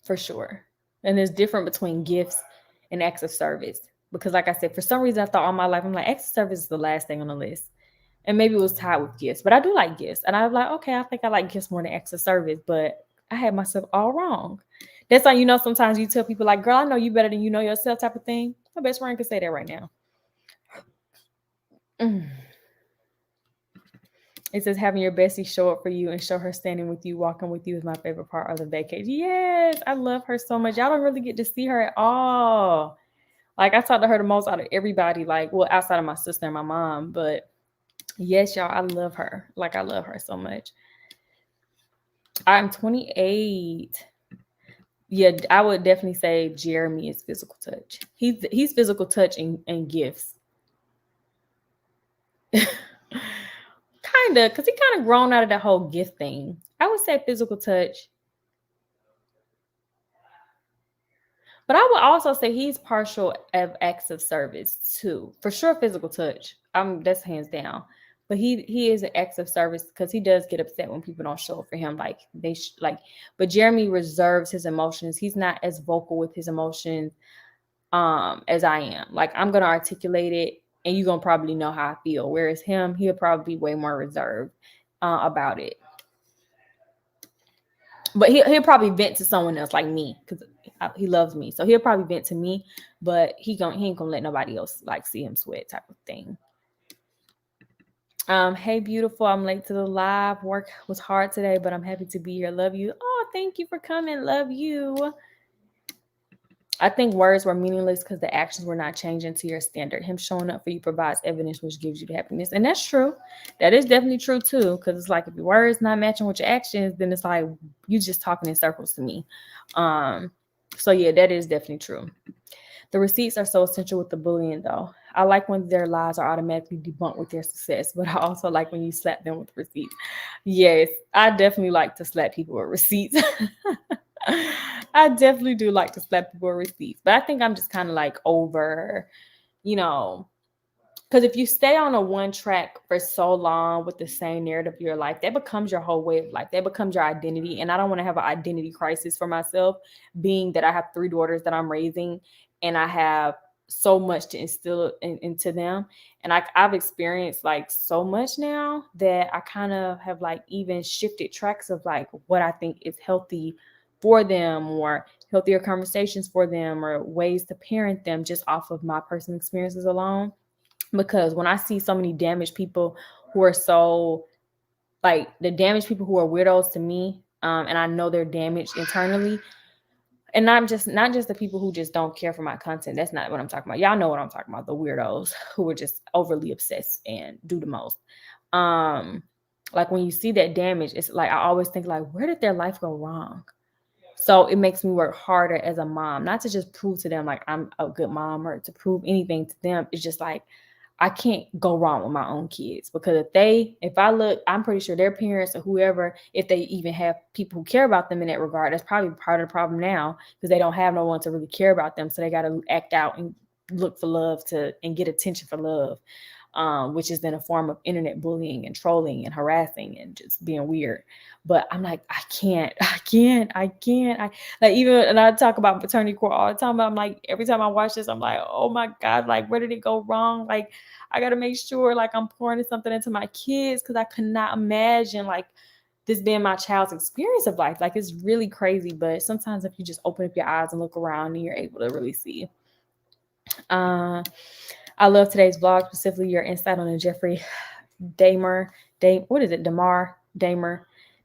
For sure. And there's different between gifts and acts of service. Because like I said, for some reason I thought all my life, I'm like, acts of service is the last thing on the list. And maybe it was tied with gifts. But I do like gifts. And I was like, okay, I think I like gifts more than acts of service. But I had myself all wrong. That's why, sometimes you tell people like, girl, I know you better than you know yourself type of thing. My best friend could say that right now. It says having your bestie show up for you and show her standing with you, walking with you is my favorite part of the vacation. Yes, I love her so much. Y'all don't really get to see her at all. Like, I talk to her the most out of everybody, like, well, outside of my sister and my mom. But yes, y'all, I love her. Like, I love her so much. I'm 28. Yeah, I would definitely say Jeremy is physical touch. He's physical touch and gifts. Kind of, because he kind of grown out of the whole gift thing. I would say physical touch. But I would also say he's partial of acts of service too. For sure, physical touch. That's hands down. But he is an acts of service, because he does get upset when people don't show up for him. Like, but Jeremy reserves his emotions. He's not as vocal with his emotions as I am. Like, I'm gonna articulate it, and you're gonna probably know how I feel. Whereas him, he'll probably be way more reserved about it. But he'll probably vent to someone else, like me, because he loves me. So he'll probably vent to me, but he ain't gonna let nobody else like see him sweat type of thing. Hey, beautiful. I'm late to the live. Work was hard today, but I'm happy to be here. Love you. Oh, thank you for coming. Love you. I think words were meaningless because the actions were not changing to your standard. Him showing up for you provides evidence, which gives you the happiness. And that's true. That is definitely true too. Because it's like, if your words not matching with your actions, then it's like you just talking in circles to me. So yeah, that is definitely true. The receipts are so essential with the bullying, though. I like when their lies are automatically debunked with their success, but I also like when you slap them with receipts. Yes, I definitely like to slap people with receipts. I definitely do like to slap people with receipts, but I think I'm just kind of like over, because if you stay on a one track for so long with the same narrative of your life, that becomes your whole way of life. That becomes your identity. And I don't want to have an identity crisis for myself, being that I have 3 daughters that I'm raising, and I have so much to instill into them. And I've experienced like so much now that I kind of have like even shifted tracks of like what I think is healthy for them, or healthier conversations for them, or ways to parent them just off of my personal experiences alone. Because when I see so many damaged people who are so like the damaged people who are weirdos to me, and I know they're damaged internally, and not just the people who just don't care for my content. That's not what I'm talking about. Y'all know what I'm talking about. The weirdos who are just overly obsessed and do the most. Like when you see that damage, it's like I always think like, where did their life go wrong? So it makes me work harder as a mom, not to just prove to them like I'm a good mom or to prove anything to them. It's just like I can't go wrong with my own kids, because if I look, I'm pretty sure their parents or whoever, if they even have people who care about them in that regard, that's probably part of the problem now, because they don't have no one to really care about them. So they got to act out and look for love and get attention for love, which is then a form of internet bullying and trolling and harassing and just being weird. But I'm like, I can't. I like, even, and I talk about paternity court all the time, but I'm like, every time I watch this, I'm like, oh my God, like, where did it go wrong? Like, I got to make sure like I'm pouring something into my kids, because I could not imagine like this being my child's experience of life. Like, it's really crazy. But sometimes if you just open up your eyes and look around, and you're able to really see. I love today's vlog, specifically your insight on the Jeffrey Dahmer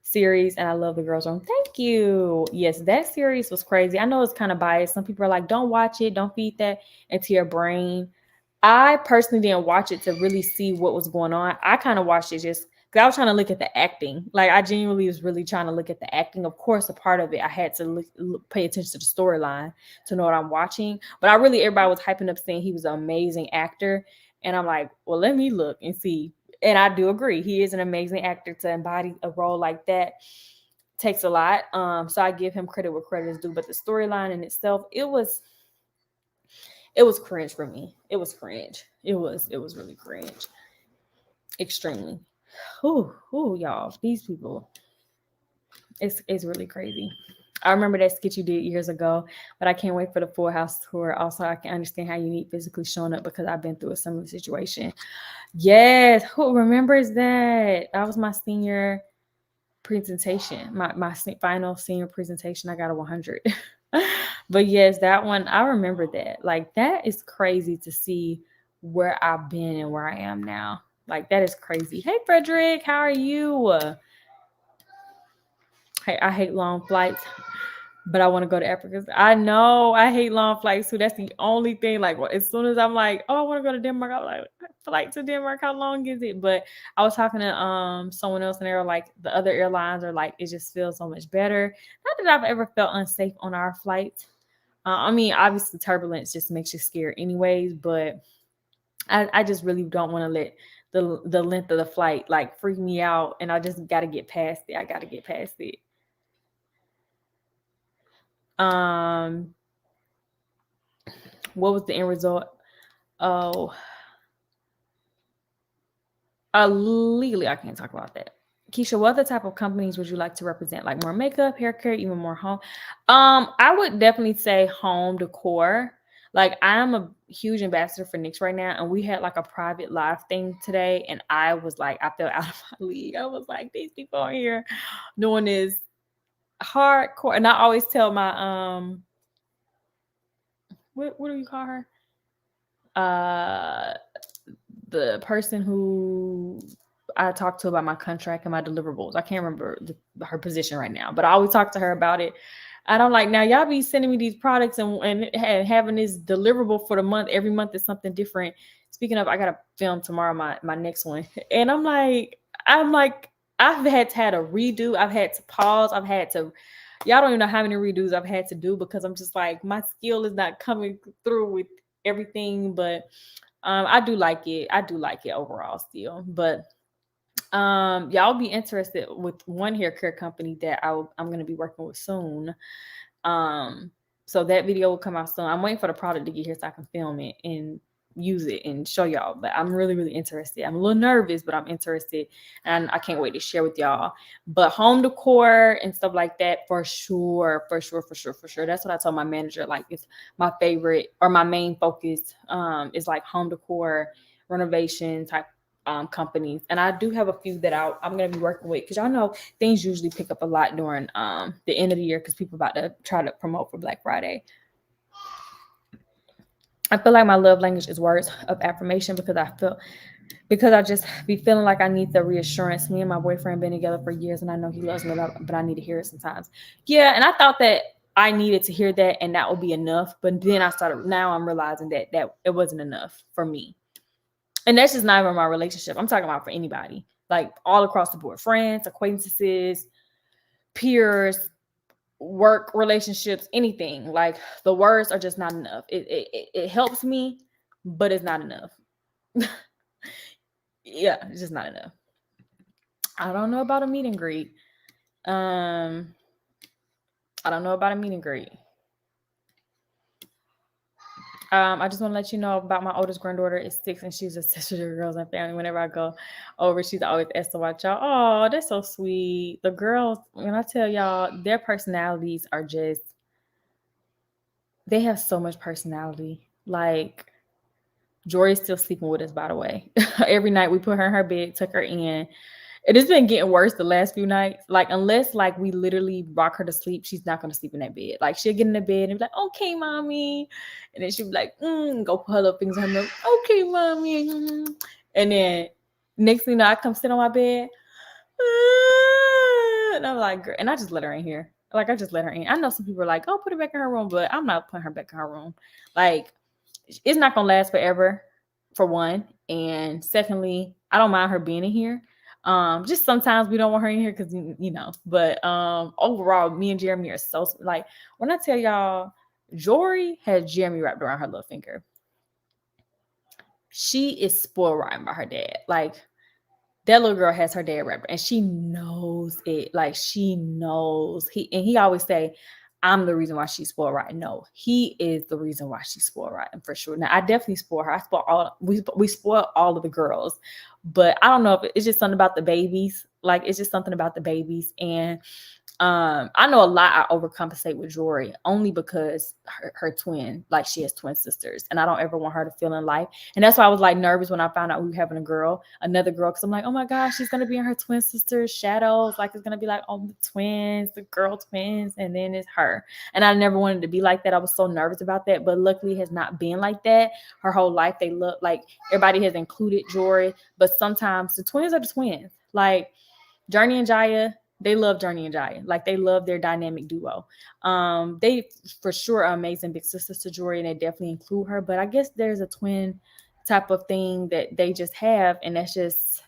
series, and I love the girls' room. Thank you. Yes, that series was crazy. I know it's kind of biased. Some people are like, don't watch it, don't feed that into your brain. I personally didn't watch it to really see what was going on. I kind of watched it just because I was trying to look at the acting. Like, I genuinely was really trying to look at the acting. Of course, a part of it, I had to pay attention to the storyline to know what I'm watching. But everybody was hyping up saying he was an amazing actor. And I'm like, well, let me look and see. And I do agree. He is an amazing actor. To embody a role like that takes a lot. So I give him credit where credit is due. But the storyline in itself, it was cringe for me. It was cringe. It was really cringe. Extremely. Ooh, y'all. These people. It's really crazy. I remember that sketch you did years ago, but I can't wait for the Full House tour. Also, I can understand how you need physically showing up, because I've been through a similar situation. Yes, who remembers that? That was my senior presentation, my final senior presentation. I got a 100. But yes, that one, I remember that. Like, that is crazy to see where I've been and where I am now. Like, that is crazy. Hey, Frederick, how are you? Hey, I hate long flights, but I want to go to Africa. I know I hate long flights too. That's the only thing. Like, as soon as I'm like, oh, I want to go to Denmark, I'm like, flight to Denmark, how long is it? But I was talking to someone else, and they were like, the other airlines are like, it just feels so much better. Not that I've ever felt unsafe on our flights. I mean, obviously turbulence just makes you scared anyways, but I just really don't want to let the length of the flight like freak me out, and I just got to get past it. I got to get past it. What was the end result? Oh, legally, I can't talk about that. Keesha, what other type of companies would you like to represent? Like more makeup, hair care, even more home? I would definitely say home decor. Like, I'm a huge ambassador for NYX right now, and we had like a private live thing today, and I was like, I felt out of my league. I was like, these people are here doing this hardcore, and I always tell my what do you call her? The person who I talked to about my contract and my deliverables. I can't remember her position right now, but I always talk to her about it. And I'm like, now y'all be sending me these products and having this deliverable for the month. Every month is something different. Speaking of, I got to film tomorrow, my next one. And I'm like, I've had to have a redo. I've had to pause. Y'all don't even know how many redos I've had to do, because I'm just like, my skill is not coming through with everything. But I do like it. I do like it overall still. But y'all be interested with one hair care company that I'm going to be working with soon. So that video will come out soon. I'm waiting for the product to get here so I can film it and use it and show y'all. But I'm really, really interested. I'm a little nervous, but I'm interested, and I can't wait to share with y'all. But home decor and stuff like that, for sure. That's what I told my manager. Like, it's my favorite, or my main focus is like home decor, renovation type companies. And I do have a few that I'm going to be working with, because y'all know things usually pick up a lot during the end of the year, because people about to try to promote for Black Friday. I feel like my love language is words of affirmation, because I just be feeling like I need the reassurance. Me and my boyfriend been together for years, and I know he loves me, but I need to hear it sometimes. Yeah, and I thought that I needed to hear that, and that would be enough. But then now I'm realizing that it wasn't enough for me. And that's just not even my relationship. I'm talking about for anybody, like all across the board, friends, acquaintances, peers, work, relationships, anything. Like the words are just not enough. It helps me, but it's not enough. Yeah, it's just not enough. I don't know about a meet and greet. I don't know about a meet and greet. I just want to let you know about my oldest granddaughter is 6 and she's a sister to the girls and family. Whenever I go over, she's always asked to watch y'all. Oh, that's so sweet. The girls, when I tell y'all, their personalities are just, they have so much personality. Like, Jori's still sleeping with us, by the way. Every night we put her in her bed, tuck her in. It has been getting worse the last few nights. Like, unless like we literally rock her to sleep, she's not gonna sleep in that bed. Like, she'll get in the bed and be like, "Okay, mommy," and then she'll be like, "Go put her little fingers on her milk." "Okay, mommy." And then next thing you know, I come sit on my bed, and I'm like, "Girl," and I just let her in here. Like, I just let her in. I know some people are like, "Oh, put her back in her room," but I'm not putting her back in her room. Like, it's not gonna last forever, for one, and secondly, I don't mind her being in here. Just sometimes we don't want her in here because but overall, me and Jeremy are so, like, when I tell y'all, Jori has Jeremy wrapped around her little finger. She is spoiled rotten by her dad. Like, that little girl has her dad wrapped, and she knows it. Like, she knows. He always say, "I'm the reason why she's spoiled rotten." No, he is the reason why she's spoiled rotten, for sure. Now, I definitely spoil her. I spoil all. We spoil all of the girls, but I don't know if it's just something about the babies. Like, it's just something about the babies, and I know a lot I overcompensate with Jori only because her twin, like, she has twin sisters, and I don't ever want her to feel in life. And that's why I was like nervous when I found out we were having another girl, because I'm like, oh my gosh, she's gonna be in her twin sister's shadows. Like, it's gonna be like, oh, the twins, the girl twins, and then it's her. And I never wanted to be like that. I was so nervous about that, but luckily it has not been like that. Her whole life, they look like everybody has included Jori, but sometimes the twins are the twins. Like, Journie and Jiya, they love Journie and Jiya. Like, they love their dynamic duo. They for sure are amazing big sisters to Jori, and they definitely include her. But I guess there's a twin type of thing that they just have, and that's just,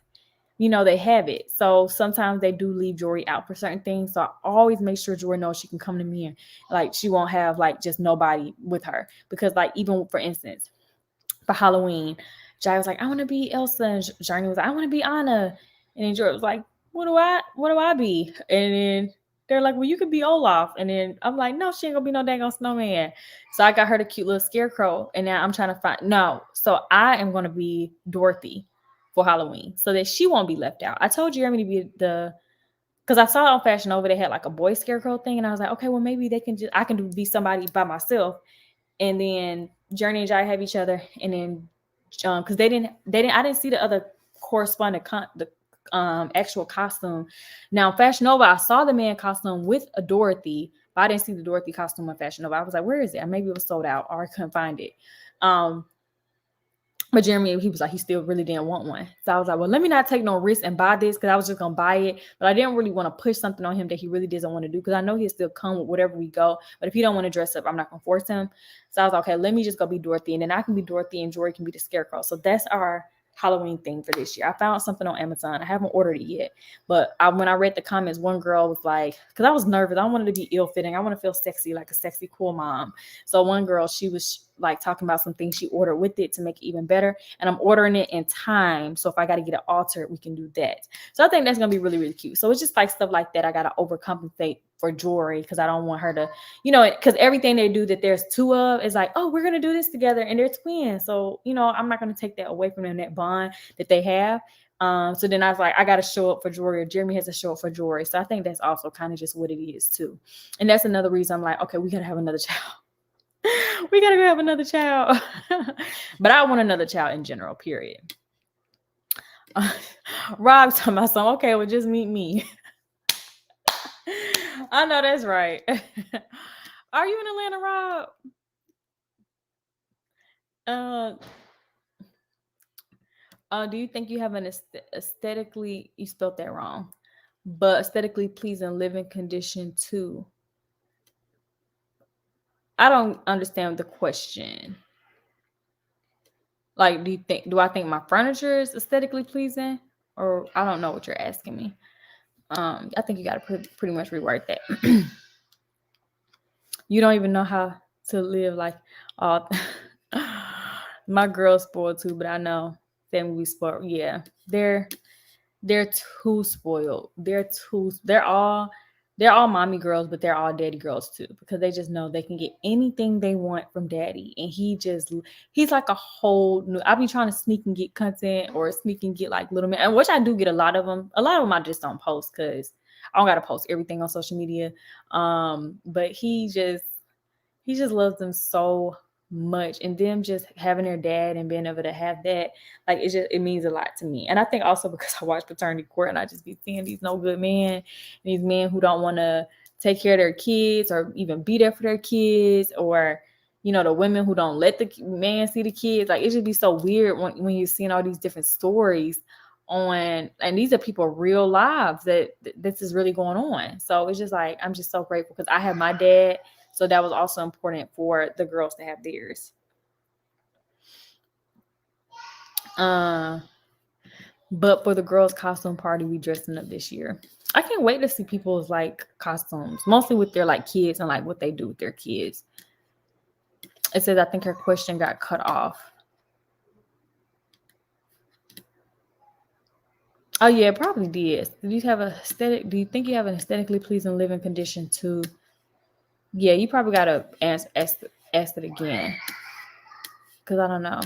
they have it. So sometimes they do leave Jori out for certain things. So I always make sure Jori knows she can come to me, and like, she won't have like just nobody with her. Because, like, even for instance, for Halloween, Jai was like, "I want to be Elsa," and Journey was like, "I want to be Anna," and then George was like, what do I be?" And then they're like, "Well, you could be Olaf." And then I'm like, "No, she ain't gonna be no dang on snowman." So I got her the cute little scarecrow, and now I'm trying to find so I am gonna be Dorothy for Halloween so that she won't be left out. I told Jeremy to be because I saw on Fashion Nova they had like a boy scarecrow thing, and I was like, okay, well, maybe I can be somebody by myself, and then Journey and Jai have each other, and then because I didn't see the other corresponding actual costume. Now, Fashion Nova, I saw the man costume with a Dorothy, but I didn't see the Dorothy costume in Fashion Nova. I was like, where is it? Maybe it was sold out or I couldn't find it. But Jeremy, he was like, he still really didn't want one. So I was like, well, let me not take no risk and buy this, because I was just going to buy it. But I didn't really want to push something on him that he really doesn't want to do, because I know he'll still come with whatever we go. But if he don't want to dress up, I'm not going to force him. So I was like, okay, let me just go be Dorothy. And then I can be Dorothy and Jori can be the scarecrow. So that's our Halloween thing for this year. I found something on Amazon. I haven't ordered it yet. But when I read the comments, one girl was like, because I was nervous. I wanted to be ill-fitting. I want to feel sexy, like a sexy, cool mom. So one girl, she was like talking about some things she ordered with it to make it even better. And I'm ordering it in time. So if I got to get it altered, we can do that. So I think that's going to be really, really cute. So it's just like stuff like that. I got to overcompensate for Jori, because I don't want her to, because everything they do that there's two of is like, oh, we're going to do this together, and they're twins. So, I'm not going to take that away from them, that bond that they have. So then I was like, I got to show up for Jori, or Jeremy has to show up for Jori. So I think that's also kind of just what it is too. And that's another reason I'm like, okay, we got to have another child. We got to go have another child. But I want another child in general, period. Rob's talking about something. Okay, well, just meet me. I know that's right. Are you in Atlanta, Rob? Do you think you have an aesthetically, you spelled that wrong, but aesthetically pleasing living condition too? I don't understand the question. Like, do I think my furniture is aesthetically pleasing? Or I don't know what you're asking me. I think you got to pretty much rewrite that. You don't even know how to live like all. My girls spoiled too, but I know them we spoiled. Yeah, they're too spoiled. They're all mommy girls, but they're all daddy girls too, because they just know they can get anything they want from daddy. And he's like a whole new. I'll be trying to sneak and get content or sneak and get like little man, and which I do get a lot of them. A lot of them I just don't post because I don't gotta post everything on social media. But he just loves them so much, and them just having their dad and being able to have that, like it means a lot to me. And I think also because I watch Paternity Court and I just be seeing these no good men, these men who don't want to take care of their kids or even be there for their kids, or the women who don't let the man see the kids. Like it should be so weird when you're seeing all these different stories on, and these are people real lives that this is really going on. So it's just like I'm just so grateful because I have my dad. So that was also important for the girls to have theirs. But for the girls' costume party, we dressing up this year. I can't wait to see people's like costumes, mostly with their like kids and like what they do with their kids. It says I think her question got cut off. Oh yeah, it probably did. Do you think you have an aesthetically pleasing living condition too? Yeah, you probably gotta ask it again. Cause I don't know.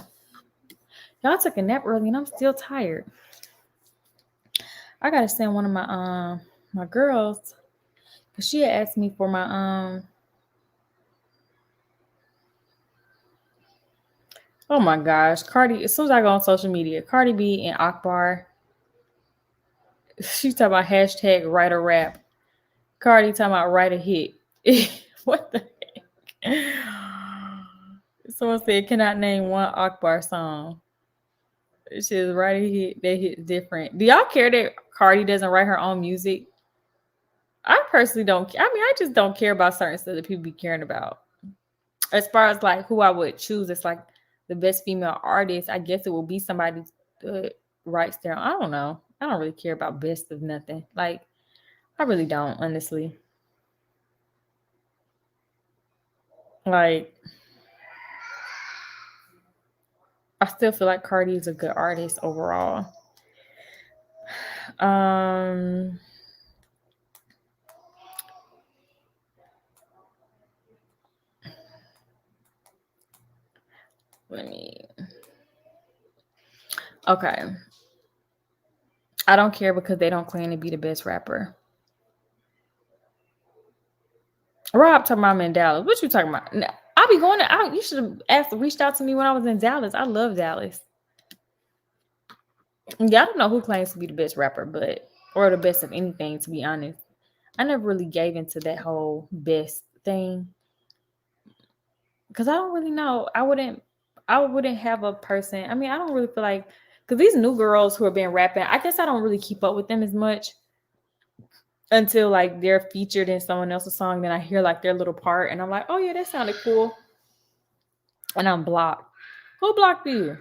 Y'all took a nap early and I'm still tired. I gotta send one of my girls, cause she had asked me for my oh my gosh, Cardi. As soon as I go on social media, Cardi B and Akbar, she talking about hashtag write a rap. Cardi talking about write a hit. What the heck? Someone said cannot name one Akbar song. She's write a hit. That hit different. Do y'all care that Cardi doesn't write her own music? I personally don't. I mean, I just don't care about certain stuff that people be caring about. As far as like who I would choose, it's like the best female artist. I guess it will be somebody that writes their. I don't know. I don't really care about best of nothing. Like, I really don't, honestly. Like, I still feel like Cardi is a good artist overall. Okay. I don't care because they don't claim to be the best rapper. Rob talking about I'm in Dallas. What you talking about? I'll be going to. You should have reached out to me when I was in Dallas. I love Dallas. Yeah, I don't know who claims to be the best rapper, or the best of anything. To be honest, I never really gave into that whole best thing because I don't really know. I wouldn't have a person. I mean, I don't really feel like because these new girls who have been rapping, I guess I don't really keep up with them as much until like they're featured in someone else's song. Then I hear like their little part, and I'm like, oh yeah, that sounded cool, and I'm blocked. Who blocked you?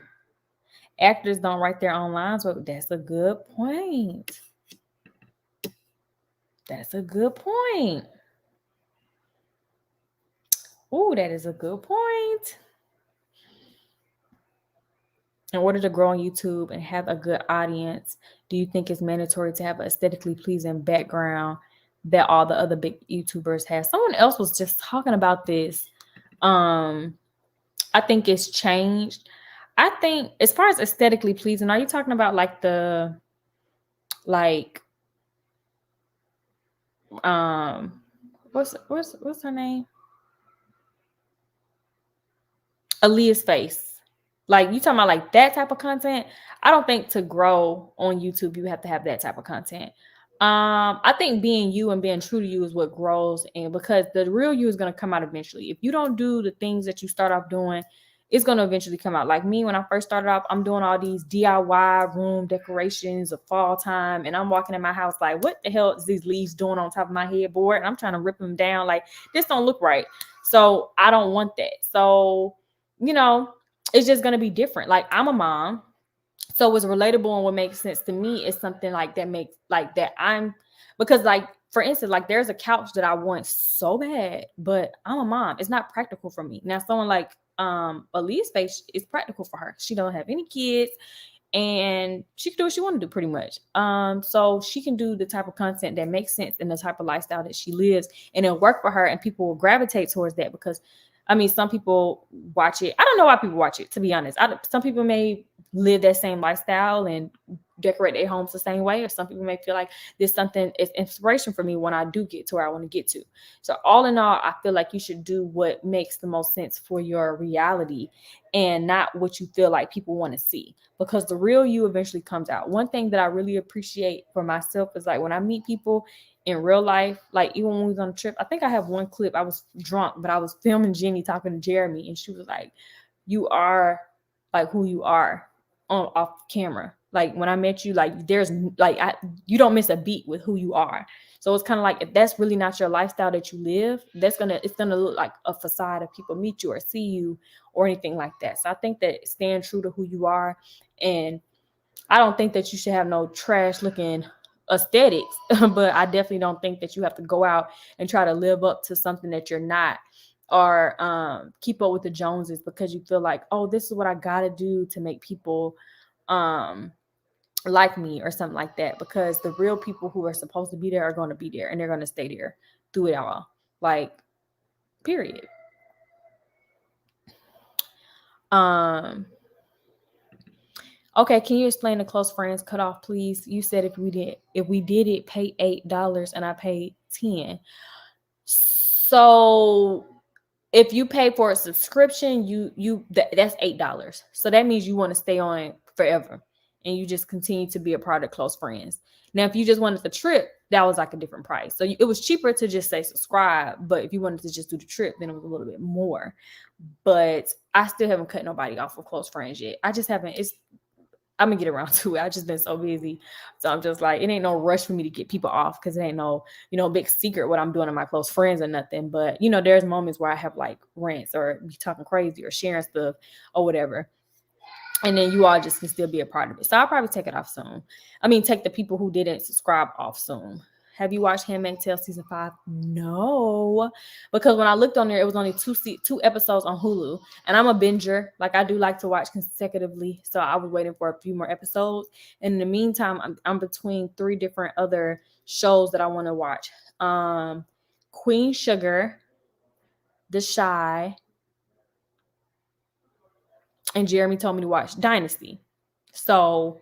Actors don't write their own lines. Well, that's a good point. That's a good point. Oh, that is a good point. In order to grow on YouTube and have a good audience, do you think it's mandatory to have an aesthetically pleasing background that all the other big YouTubers have? Someone else was just talking about this. I think it's changed. I think as far as aesthetically pleasing, are you talking about like the what's her name? Aaliyah's face. Like you talking about like that type of content? I don't think to grow on YouTube you have to have that type of content. I think being you and being true to you is what grows, and because the real you is going to come out eventually. If you don't do the things that you start off doing, it's going to eventually come out. Like me, when I first started off, I'm doing all these DIY room decorations of fall time, and I'm walking in my house like, what the hell is these leaves doing on top of my headboard? And I'm trying to rip them down. Like, this don't look right. So I don't want that. So, it's just going to be different. Like, I'm a mom. So what's relatable and what makes sense to me is something like that makes like that because like for instance, like there's a couch that I want so bad, but I'm a mom. It's not practical for me. Now, someone like Aaliyah's face is practical for her. She don't have any kids, and she can do what she want to do pretty much. So she can do the type of content that makes sense in the type of lifestyle that she lives, and it'll work for her, and people will gravitate towards that because, I mean, some people watch it. I don't know why people watch it, to be honest. Some people may live that same lifestyle and decorate their homes the same way, or some people may feel like this something is inspiration for me when I do get to where I want to get to. So all in all, I feel like you should do what makes the most sense for your reality and not what you feel like people want to see, because the real you eventually comes out. One thing that I really appreciate for myself is like when I meet people in real life, like even when we was on a trip, I think I have one clip. I was drunk, but I was filming Jenny talking to Jeremy, and she was like, you are like who you are on off camera. Like when I met you, like there's like you don't miss a beat with who you are. So it's kind of like, if that's really not your lifestyle that you live, it's gonna look like a facade if people meet you or see you or anything like that. So I think that staying true to who you are, and I don't think that you should have no trash looking aesthetics, but I definitely don't think that you have to go out and try to live up to something that you're not, or keep up with the Joneses because you feel like, oh, this is what I gotta do to make people like me or something like that, because the real people who are supposed to be there are going to be there, and they're going to stay there through it all, like, period. Okay, can you explain the close friends cutoff, please? You said if we did it, pay $8 and I paid 10. So if you pay for a subscription, that's $8. So that means you want to stay on forever, and you just continue to be a part of close friends. Now, if you just wanted the trip, that was like a different price. So it was cheaper to just say subscribe, but if you wanted to just do the trip, then it was a little bit more. But I still haven't cut nobody off of close friends yet. I just haven't. I'm gonna get around to it. I've just been so busy. So I'm just like, it ain't no rush for me to get people off, because it ain't no, big secret what I'm doing to my close friends or nothing. But, there's moments where I have like rants or be talking crazy or sharing stuff or whatever. And then you all just can still be a part of it. So I'll probably take it off soon. I mean, take the people who didn't subscribe off soon. Have you watched Handmaid Tale season 5? No, because when I looked on there, it was only two episodes on Hulu, and I'm a binger. Like, I do like to watch consecutively, so I was waiting for a few more episodes. And in the meantime, I'm between 3 different other shows that I want to watch. Queen Sugar, The Shy, and Jeremy told me to watch Dynasty. So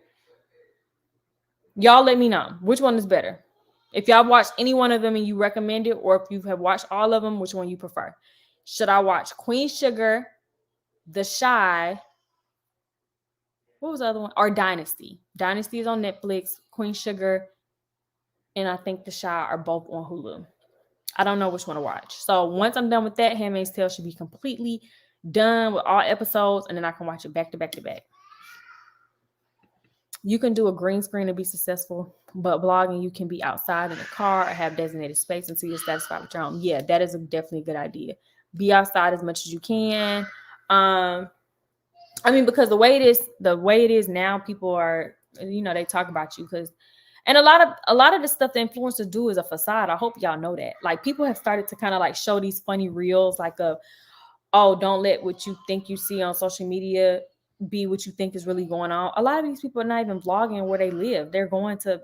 y'all let me know which one is better. If y'all watched any one of them and you recommend it, or if you have watched all of them, which one you prefer? Should I watch Queen Sugar, The Shy, what was the other one? Or Dynasty? Dynasty is on Netflix. Queen Sugar and I think The Shy are both on Hulu. I don't know which one to watch. So once I'm done with that, Handmaid's Tale should be completely done with all episodes, and then I can watch it back to back to back. You can do a green screen to be successful, but blogging, you can be outside in a car or have designated space until you're satisfied with your own. Yeah, that is definitely a good idea. Be outside as much as you can. I mean, because the way it is now, people are, they talk about you and a lot of the stuff the influencers do is a facade. I hope y'all know that. Like, people have started to kind of like show these funny reels, like don't let what you think you see on social media be what you think is really going on. A lot of these people are not even vlogging where they live. They're going to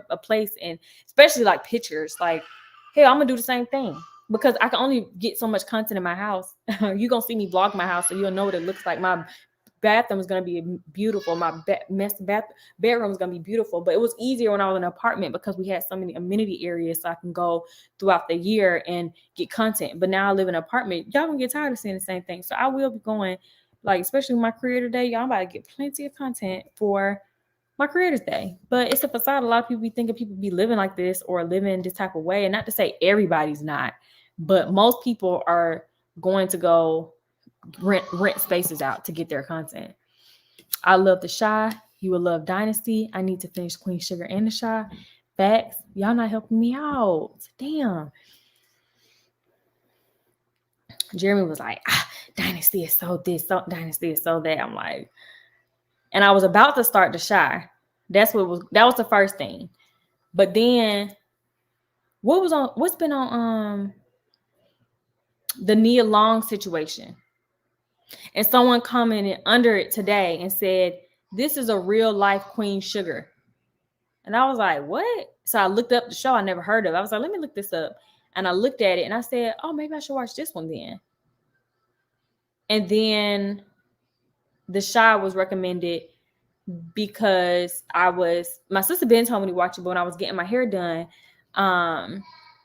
a place, and especially like pictures, like, hey, I'm gonna do the same thing because I can only get so much content in my house. You're gonna see me vlog my house, so you'll know what it looks like. My bathroom is gonna be beautiful. My bedroom is gonna be beautiful. But it was easier when I was in an apartment because we had so many amenity areas, so I can go throughout the year and get content. But now I live in an apartment. Y'all gonna get tired of seeing the same thing. So I will be going, like, especially my Creator Day. Y'all about to get plenty of content for my Creator's Day. But it's a facade. A lot of people be thinking people be living like this or living this type of way. And not to say everybody's not, but most people are going to go rent spaces out to get their content. I love The Shy. You will love Dynasty. I need to finish Queen Sugar and The Shy. Facts. Y'all not helping me out. Damn. Jeremy was like, Dynasty is so this, so Dynasty is so that. I'm like, and I was about to start The Shy. That was the first thing. But then what's been on the Nia Long situation? And someone commented under it today and said, "This is a real life Queen Sugar." And I was like, "What?" So I looked up the show I never heard of. I was like, "Let me look this up." And I looked at it and I said, "Oh, maybe I should watch this one then." And then The Shy was recommended because my sister Ben told me to watch it, but when I was getting my hair done,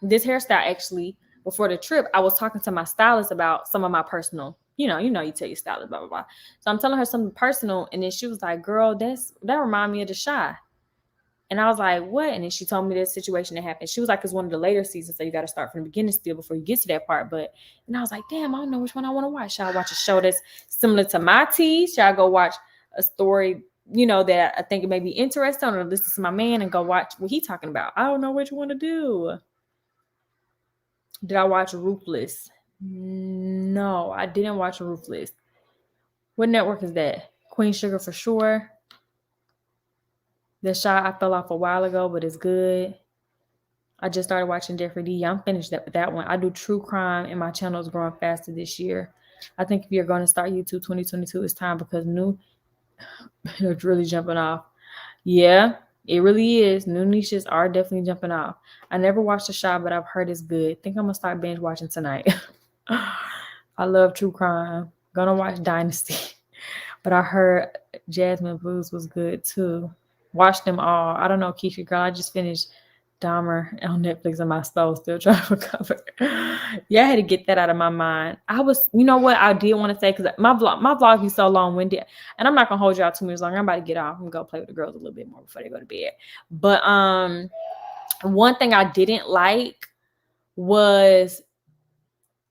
this hairstyle actually before the trip, I was talking to my stylist about some of my personal, you tell your stylist, blah, blah, blah. So I'm telling her something personal, and then she was like, "Girl, that remind me of The Shy." And I was like, "What?" And then she told me this situation that happened. She was like, "It's one of the later seasons, so you got to start from the beginning still before you get to that part." And I was like, "Damn, I don't know which one I want to watch. Should I watch a show that's similar to my tea? Should I go watch a story, that I think it may be interesting, or listen to my man and go watch what he talking about?" I don't know which one to do. Did I watch Ruthless? No, I didn't watch Ruthless. What network is that? Queen Sugar for sure. The Shy I fell off a while ago, but it's good. I just started watching Jeffrey D. I'm finished with that one. I do true crime, and my channel is growing faster this year. I think if you're going to start YouTube 2022, it's time because it's really jumping off. Yeah, it really is. New niches are definitely jumping off. I never watched The Shy, but I've heard it's good. Think I'm going to start binge watching tonight. I love true crime. Gonna watch Dynasty. But I heard Jasmine Blues was good too. Watched them all. I don't know, Keesha, girl. I just finished Dahmer on Netflix and my soul still trying to recover. Yeah, I had to get that out of my mind. You know what I did want to say, because my vlog be so long-winded, and I'm not gonna hold y'all too much longer. I'm about to get off and go play with the girls a little bit more before they go to bed. But one thing I didn't like was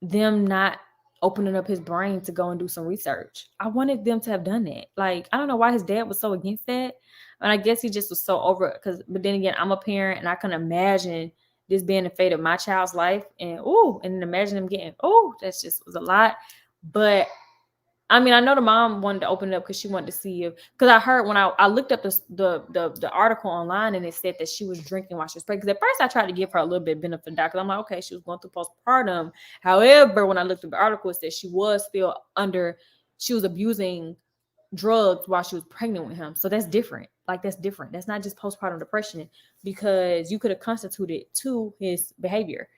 them not opening up his brain to go and do some research. I wanted them to have done that. Like, I don't know why his dad was so against that. And I guess he just was so over it. But then again, I'm a parent and I can imagine this being the fate of my child's life. And then imagine them getting, that just was a lot. But I mean, I know the mom wanted to open it up because she wanted to see if, because I heard when I looked up the article online, and it said that she was drinking while she was pregnant. Because at first I tried to give her a little bit of benefit of doubt, because I'm like, okay, she was going through postpartum. However, when I looked at the article, it said she was abusing drugs while she was pregnant with him. So that's different. Like, that's different. That's not just postpartum depression, because you could have constituted to his behavior.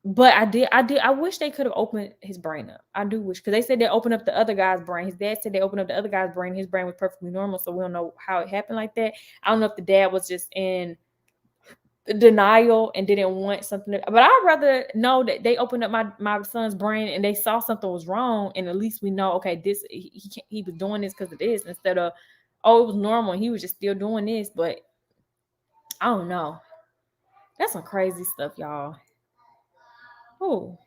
But I wish they could have opened his brain up. I do wish, because they said they opened up the other guy's brain. His dad said they opened up the other guy's brain. His brain was perfectly normal, so we don't know how it happened like that. I don't know if the dad was just in denial and didn't want something but I'd rather know that they opened up my son's brain and they saw something was wrong, and at least we know, okay, this he was doing this because of this, instead of, it was normal and he was just still doing this. But I don't know. That's some crazy stuff, y'all. Oh,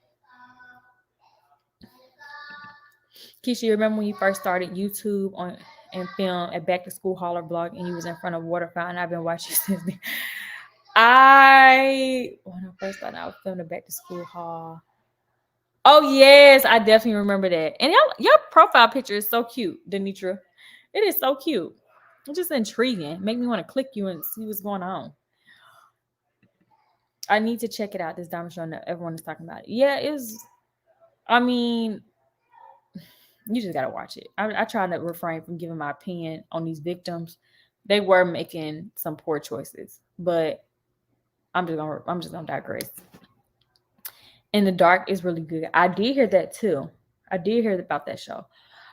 Keesha, you remember when you first started YouTube and film at Back to School Holler blog, and you was in front of a water fountain? I've been watching since then. When I first started, I was filming Back to School Hall. Oh yes, I definitely remember that. And your profile picture is so cute, Denitra. It is so cute. It's just intriguing. Make me want to click you and see what's going on. I need to check it out. This diamond show that everyone is talking about. Yeah, it was. I mean, you just gotta watch it. I try to refrain from giving my opinion on these victims. They were making some poor choices, but I'm just gonna digress. In the Dark is really good. I did hear that too. I did hear about that show.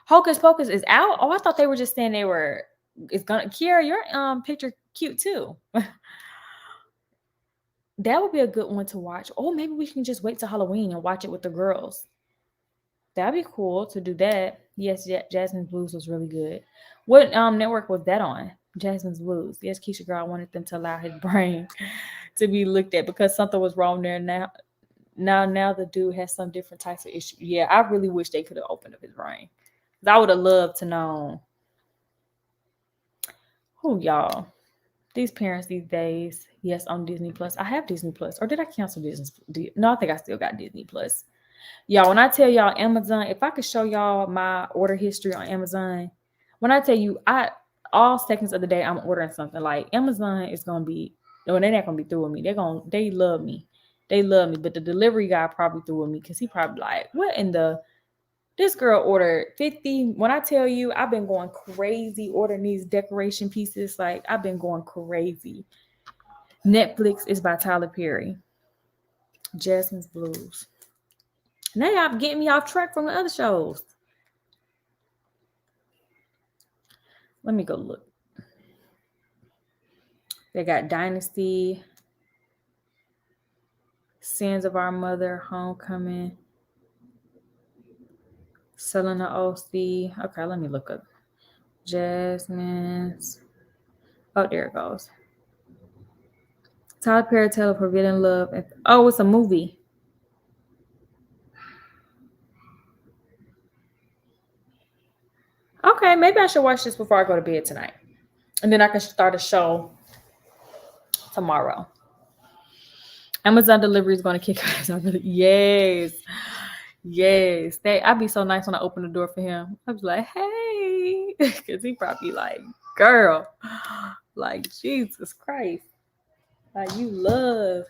Hocus Pocus is out. Oh, I thought they were just saying they were. It's gonna. Kiara, your picture cute too. That would be a good one to watch. Oh, maybe we can just wait till Halloween and watch it with the girls. That'd be cool to do that. Yes, Jasmine's Blues was really good. What network was that on? Jasmine's Blues. Yes, Keesha girl, I wanted them to allow his brain to be looked at because something was wrong there. Now the dude has some different types of issues. Yeah, I really wish they could have opened up his brain. I would have loved to know. Who y'all? These parents these days. Yes, on Disney Plus. I have Disney Plus. Or did I cancel Disney? No, I think I still got Disney Plus. Y'all, when I tell y'all Amazon, if I could show y'all my order history on Amazon, when I tell you all seconds of the day I'm ordering something, like Amazon is gonna be No, they're not gonna be through with me. They love me. They love me. But the delivery guy probably through with me because he probably like, what in the this girl ordered 50. When I tell you, I've been going crazy ordering these decoration pieces. Like, I've been going crazy. Netflix is by Tyler Perry. Jasmine's Blues. Now y'all getting me off track from the other shows. Let me go look. They got Dynasty, Sins of Our Mother, Homecoming, Selena OC. Okay, let me look up. Jasmine's. Oh, there it goes. Tyler Perry Tale of Forbidden Love. Oh, it's a movie. Okay, maybe I should watch this before I go to bed tonight. And then I can start a show tomorrow. Amazon delivery is going to kick ass. Yes. Yes. I'd be so nice when I open the door for him. I'd be like, hey. Because he probably like, girl. Like, Jesus Christ. Like, you love.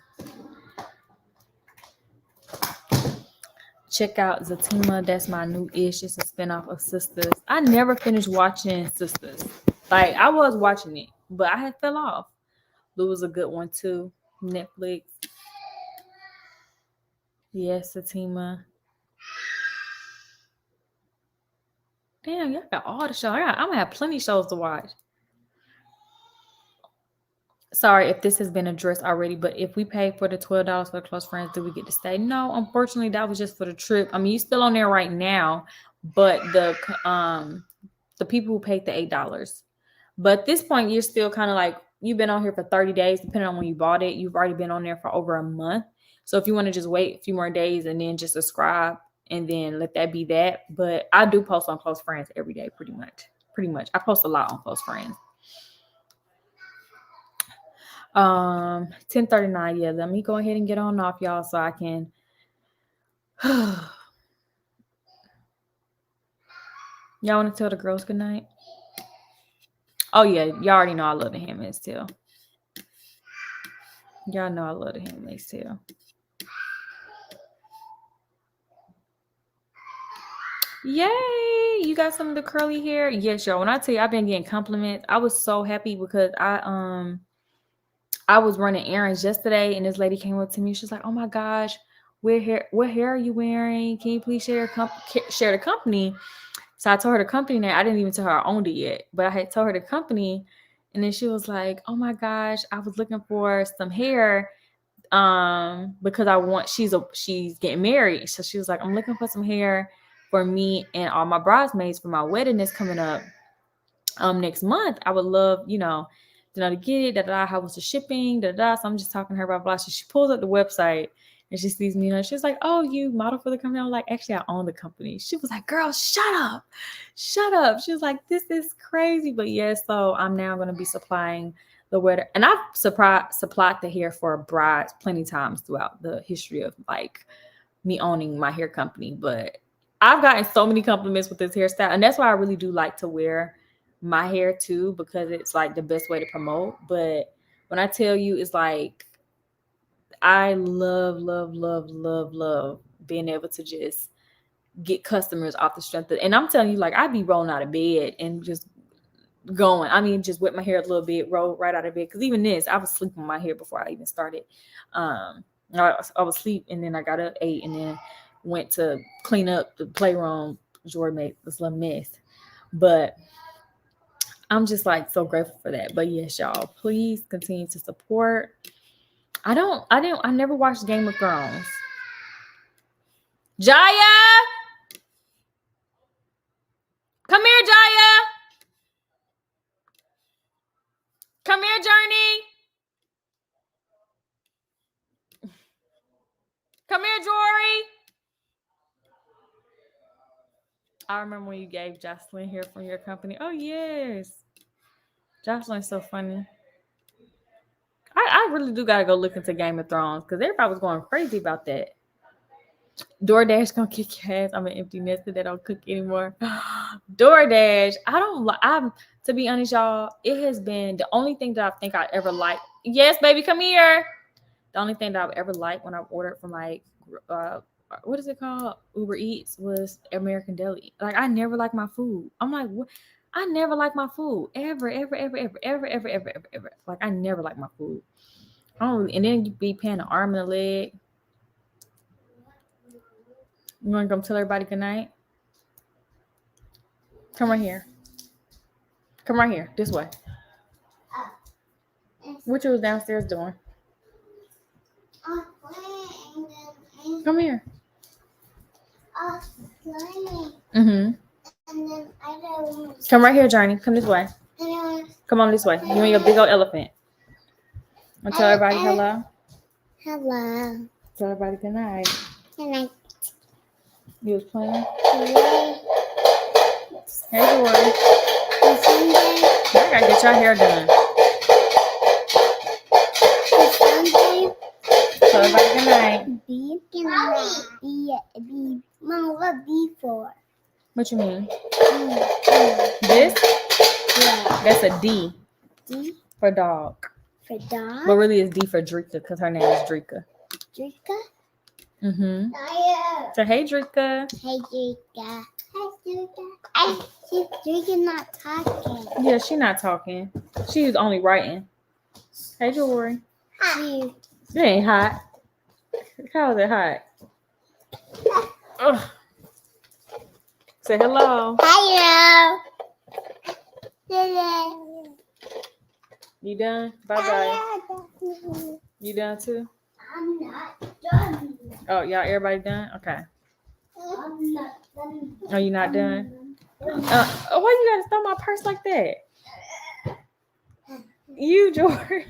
Check out Zatima. That's my new ish. It's a spinoff of Sisters. I never finished watching Sisters. Like, I was watching it, but I had fell off. It was a good one too. Netflix. Yes, Zatima. Damn, y'all got all the shows. I'm gonna have plenty of shows to watch. Sorry if this has been addressed already, but if we pay for the $12 for the close friends, do we get to stay? No, unfortunately, that was just for the trip. I mean, you're still on there right now, but the people who paid the $8. But at this point, you're still kind of like, you've been on here for 30 days, depending on when you bought it. You've already been on there for over a month. So if you want to just wait a few more days and then just subscribe and then let that be that. But I do post on Close Friends every day, pretty much. I post a lot on Close Friends. 10:39. Yeah, let me go ahead and get on off, y'all, so I can. Y'all want to tell the girls good night? Oh yeah, y'all already know I love the Handmaid's Tale. Y'all know I love the Handmaid's Tale. Yay! You got some of the curly hair? Yes, y'all. When I tell you I've been getting compliments, I was so happy because I was running errands yesterday and this lady came up to me. She's like, "Oh my gosh, what hair are you wearing? Can you please share the company?" So I told her the company name. I didn't even tell her I owned it yet, but I had told her the company, and then she was like, "Oh my gosh, I was looking for some hair, because she's getting married." So she was like, "I'm looking for some hair for me and all my bridesmaids for my wedding that's coming up next month. I would love, to get it, how was the shipping, So I'm just talking to her about blah. So she pulls up the website and she sees me, she's like, "Oh, you model for the company?" I'm like, "Actually, I own the company." She was like, "Girl, shut up. She was like, "This is crazy." But yes, so I'm now going to be supplying the wedding. And I've supplied the hair for brides plenty times throughout the history of like me owning my hair company. But I've gotten so many compliments with this hairstyle. And that's why I really do like to wear my hair too, because it's like the best way to promote. But when I tell you, it's like, I love being able to just get customers off the strength of, and I'm telling you, like, I'd be rolling out of bed and just going. I mean, just whip my hair a little bit, roll right out of bed. Because even this, I was sleeping with my hair before I even started. I was asleep, and then I got up, ate, and then went to clean up the playroom. Jori made this little mess, but I'm just like so grateful for that. But yes, y'all, please continue to support. I never watched Game of Thrones. Jiya! Come here, Jiya! Come here, Journey! Come here, Jori! I remember when you gave Jocelyn here from your company. Oh, yes. Jocelyn's so funny. I really do got to go look into Game of Thrones because everybody was going crazy about that. DoorDash gonna kick your ass. I'm an empty nester that don't cook anymore. DoorDash, I'm to be honest, y'all, it has been the only thing that I think I ever liked Yes, baby, come here. The only thing that I've ever liked when I've ordered from like what is it called? Uber Eats was American Deli. Like I never like my food. I'm like, what? I never like my food. Ever. Like I never like my food. I don't really, and then you be paying an arm and a leg. You wanna come tell everybody good night? Come right here. Come right here. This way. What you was downstairs doing? Come here. Mm-hmm. Come right here, Journey. Come this way. Come on this way. You and your big old elephant. And tell everybody hello. Hello. Tell everybody good night. Good night. You was playing? Today Hey, Jori. is Sunday. I gotta get your hair done. It's Sunday. Tell everybody good night. B. Good night. B. Mom, what B for? What you mean? B. This? Yeah. That's a D D for dog. for dog. But really it's D for Drika because her name is Drika. Drika. Mm-hmm. So hey, Drika. Hey, Drika. Hey, Drika. Drika not talking. Yeah, she not talking. She's only writing. Hey, Jori. She. It ain't hot. How is it hot? Ugh. Say hello. Hello. Hello. You done? Bye-bye. You done too? I'm not done. Oh, y'all, everybody done? Okay. I'm not done. Oh, you not done? Why you gotta throw my purse like that? You, Jori.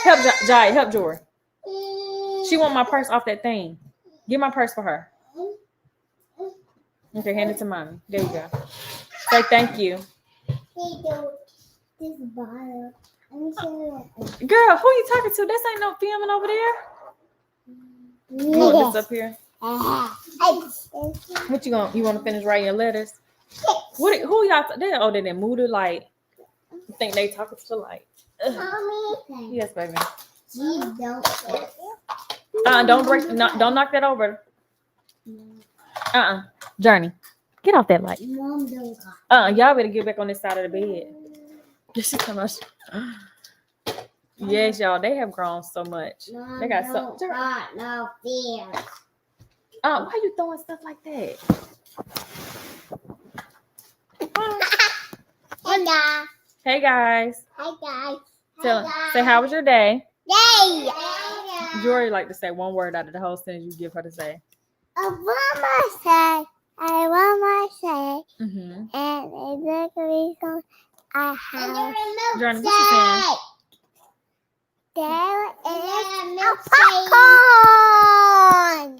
Help, Jai. Help, Jori. She want my purse off that thing. Get my purse for her. Okay, hand it to mommy. There you go. Say thank you. This bottle. Let me show you. Girl, who you talking to? This ain't no filming over there. You want this up here? What you want to finish writing your letters? Who y'all? They done moved it like. You think they talking to like? Mommy. Yes, baby. Don't. Don't break. Don't knock that over. Journey, get off that light. Mom don't. Y'all better get back on this side of the bed. Yes, yes, y'all. They have grown so much. They got so. No fear. Why you throwing stuff like that? Hey guys. Hey guys. Hi guys. Say how was your day? Yay! Jori like to say one word out of the whole sentence you give her to say. I want my say. Mm-hmm. And exactly so I have. Journey, what you saying? There is a popcorn.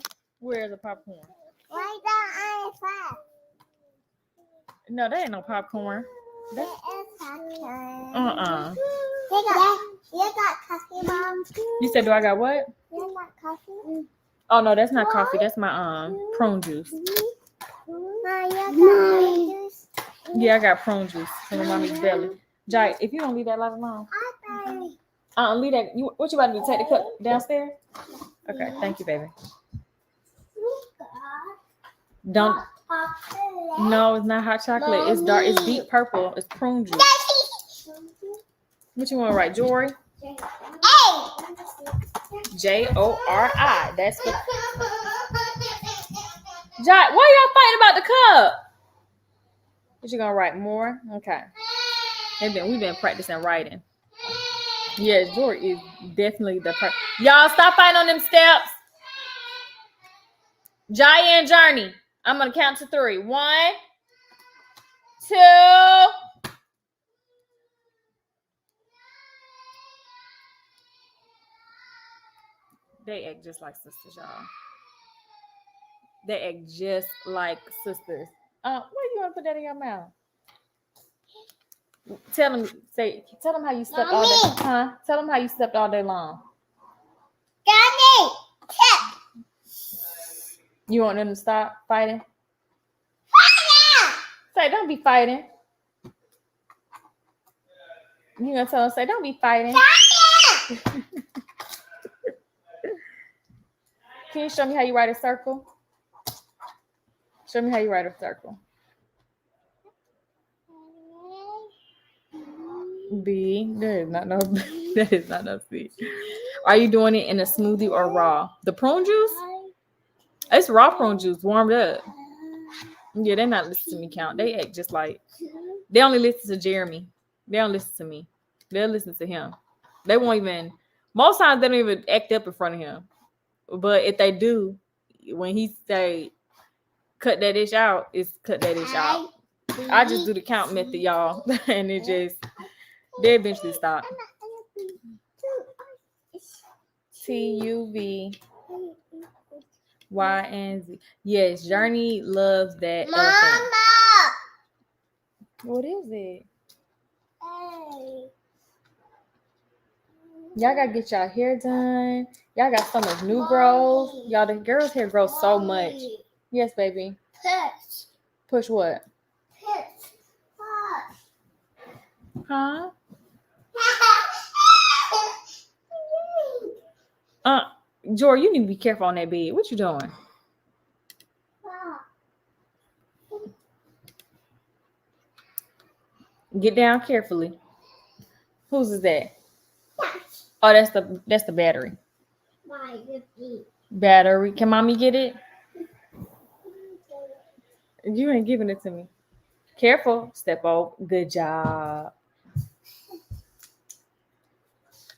Where's the popcorn? Right down on No, that ain't no popcorn. There is popcorn. You got coffee, Mom? You said, do I got what? You got coffee? Oh no, that's not coffee. That's my prune juice. You got juice? Yeah, I got prune juice from my mommy's belly. Jai, if you don't leave that light alone. Leave that. What you about to do? Take the cup downstairs? Okay, thank you, baby. Don't. No, it's not hot chocolate. It's dark. It's deep purple. It's prune juice. What you want to write, Jori? Jori. That's what. Jai, why y'all fighting about the cup? What you gonna write more? Okay. We've been practicing writing. Yes, Jori is definitely the person. Y'all stop fighting on them steps. Jiya and Journey. I'm gonna count to 3. 1, 2. They act just like sisters, y'all. They act just like sisters. Why you want to put that in your mouth? Tell them how you slept all day. Huh? Tell them how you slept all day long. Daddy, You want them to stop fighting? Say, don't be fighting. You gonna tell him, say, don't be fighting. Can you show me how you write a circle? Show me how you write a circle. B. That is not no C. Are you doing it in a smoothie or raw? The prune juice? It's raw prune juice, warmed up. Yeah, they're not listening to me count. They act just like they only listen to Jeremy. They don't listen to me. They'll listen to him. They won't even. Most times they don't even act up in front of him. But if they do, when he say cut that dish out, it's cut that dish out. I just do the count method, y'all, and it just they eventually stop. TUV Y and Z. Yes, Journey loves that elephant. What is it? Y'all gotta get y'all hair done. Y'all got so much new growth. Y'all, the girls' hair grows so much. Yes, baby. Push. Push what? Push. Huh? Jori, you need to be careful on that bed. What you doing? Get down carefully. Whose is that? Oh, that's the battery. Battery. Can mommy get it? You ain't giving it to me. Careful. Step over. Good job.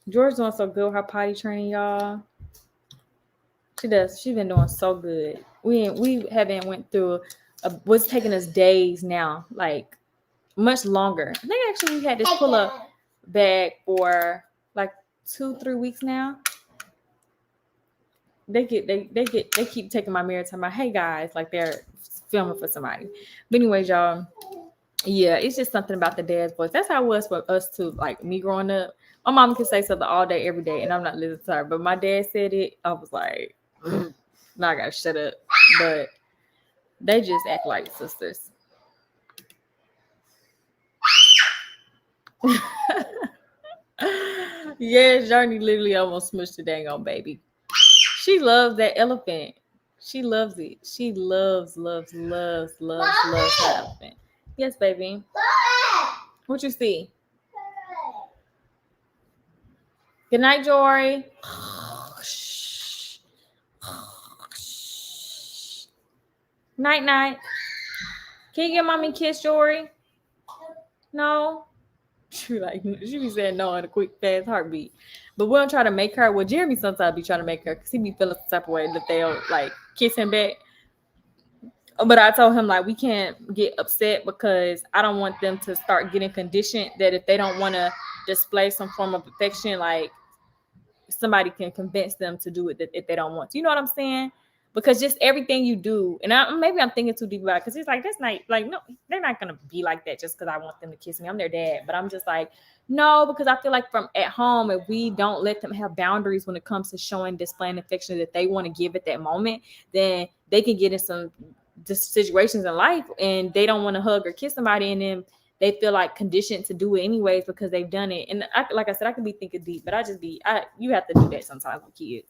George's doing so good with her potty training, y'all. She does. She's been doing so good. We haven't went through what's taking us days now, like much longer. I think actually we had this pull-up bag for like 2-3 weeks now. They keep taking my mirror to my hey guys, like they're filming for somebody. But anyways, y'all, yeah, it's just something about the dad's voice. That's how it was for us too. Like me growing up, my mom could say something all day, every day, and I'm not listening to her. But my dad said it, I was like, now I gotta shut up. But they just act like sisters. Yeah, Journey literally almost smushed the dang on baby. She loves that elephant. She loves it. She loves her elephant. Yes, baby. What you see? Good night, Jori. Night, night. Can you give mommy a kiss, Jori? No. She be saying no in a quick, fast heartbeat. But we don't try to make her. Well, Jeremy sometimes be trying to make her because he be feeling some type of way that they'll like kiss him back. But I told him like we can't get upset because I don't want them to start getting conditioned that if they don't want to display some form of affection, like somebody can convince them to do it if they don't want to. You know what I'm saying? Because just everything you do, and maybe I'm thinking too deep about it because it's like, that's not, like, no, they're not going to be like that just because I want them to kiss me. I'm their dad. But I'm just like, no, because I feel like from at home, if we don't let them have boundaries when it comes to showing, displaying affection that they want to give at that moment, then they can get in some situations in life and they don't want to hug or kiss somebody, and then they feel like conditioned to do it anyways because they've done it. And like I said, I could be thinking deep, but you have to do that sometimes with kids.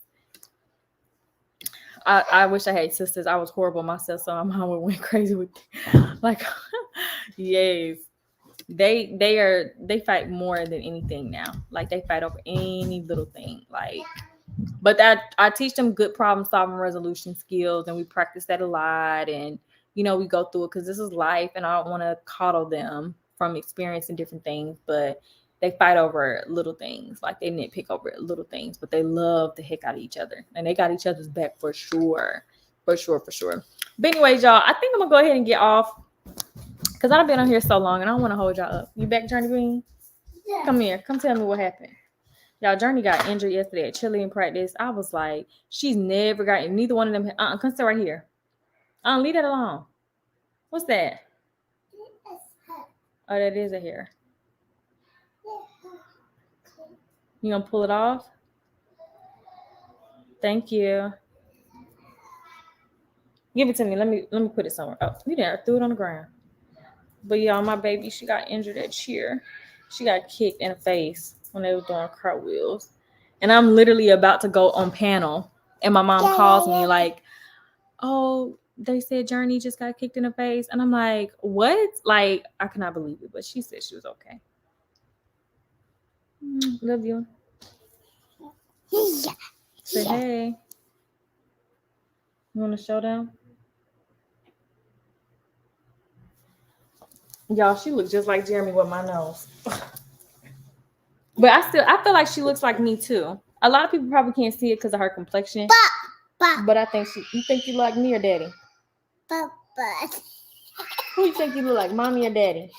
I wish I had sisters. I was horrible myself, so my mom went crazy with like, yes, they fight more than anything now. Like they fight over any little thing. Like, but that I teach them good problem solving resolution skills, and we practice that a lot. And we go through it because this is life, and I don't want to coddle them from experiencing different things, but they fight over little things. Like they nitpick over little things, but they love the heck out of each other, and they got each other's back for sure. But anyways, y'all, I think I'm gonna go ahead and get off because I've been on here so long, and I don't want to hold y'all up. You back, Journey Green? Yeah. Come here. Come tell me what happened. Y'all, Journey got injured yesterday at cheerleading practice. I was like, she's never gotten neither one of them. Come sit right here. Leave that alone. What's that? Oh, that is a hair. You gonna pull it off? Thank you. Give it to me. Let me put it somewhere. Oh, you didn't threw it on the ground. But y'all, my baby, she got injured at cheer. She got kicked in the face when they were doing cartwheels. And I'm literally about to go on panel. And my mom calls me like, oh, they said Journey just got kicked in the face. And I'm like, what? Like, I cannot believe it. But she said she was okay. Love you. Yeah. Say hey. You want to show them? Y'all, she looks just like Jeremy with my nose. But I feel like she looks like me too. A lot of people probably can't see it because of her complexion. But I think you think you like me or daddy? Who you think you look like, mommy or daddy?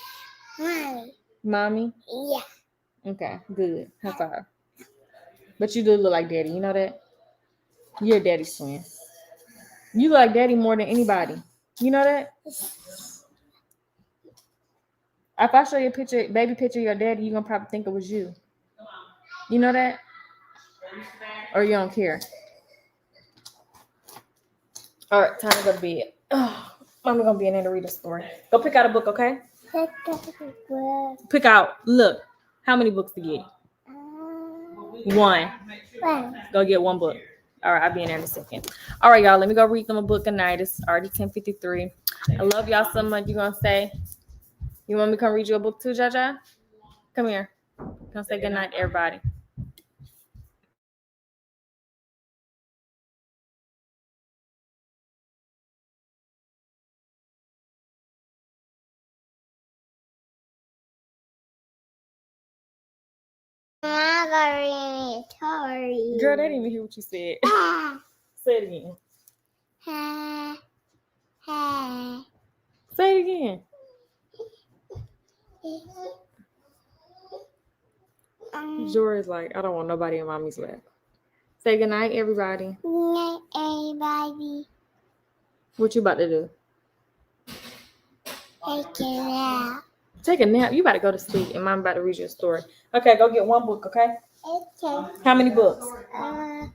Mommy? Yeah. Okay, good. High five. But you do look like daddy, you know that? You're daddy's twin. You look like daddy more than anybody. You know that? If I show you a picture, baby picture of your daddy, you're gonna probably think it was you. You know that? Or you don't care? All right, time to go to bed. Oh, I'm gonna be in there to read a story. Go pick out a book, okay? Pick out. Look, how many books to get? One. Go get one book. All right, I'll be in there in a second. All right, y'all. Let me go read them a book at night. It's already 10:53. I love y'all so much. You gonna say? You want me to come read you a book too, Jaja? Come here. Come say good night, everybody. Girl, they didn't even hear what you said. Say it again. Say it again. Jori's like, I don't want nobody in mommy's lap. Say good night, everybody. Good night, everybody. What you about to do? Take a nap. Take a nap. You about to go to sleep, and mom about to read you a story. Okay, go get one book, okay? Okay. How many books? How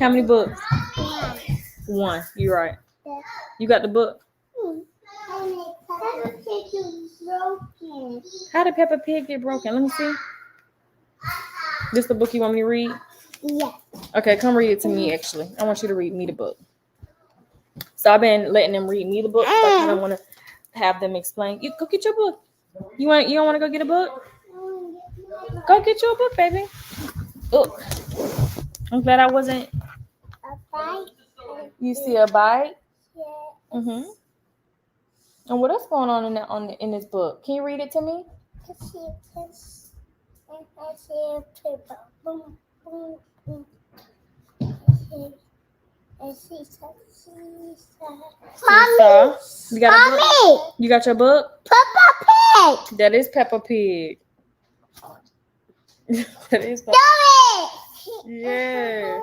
many books? One. One. You're right. You got the book? How did Peppa Pig get broken? Let me see. This the book you want me to read? Yeah. Okay, come read it to me, actually. I want you to read me the book. So I've been letting them read me the book. I kind of want to have them explain. You go get your book. You don't want to go get a book? Go get your book, baby. Oh, I'm glad I wasn't. A bite? You see a bite? Yeah. Mhm. And what else going on in this book? Can you read it to me? I see paper. Boom, boom, boom. I see some. Mommy. You got a book? Mommy. You got your book? Peppa Pig. That is Peppa Pig. That is Peppa. Yes.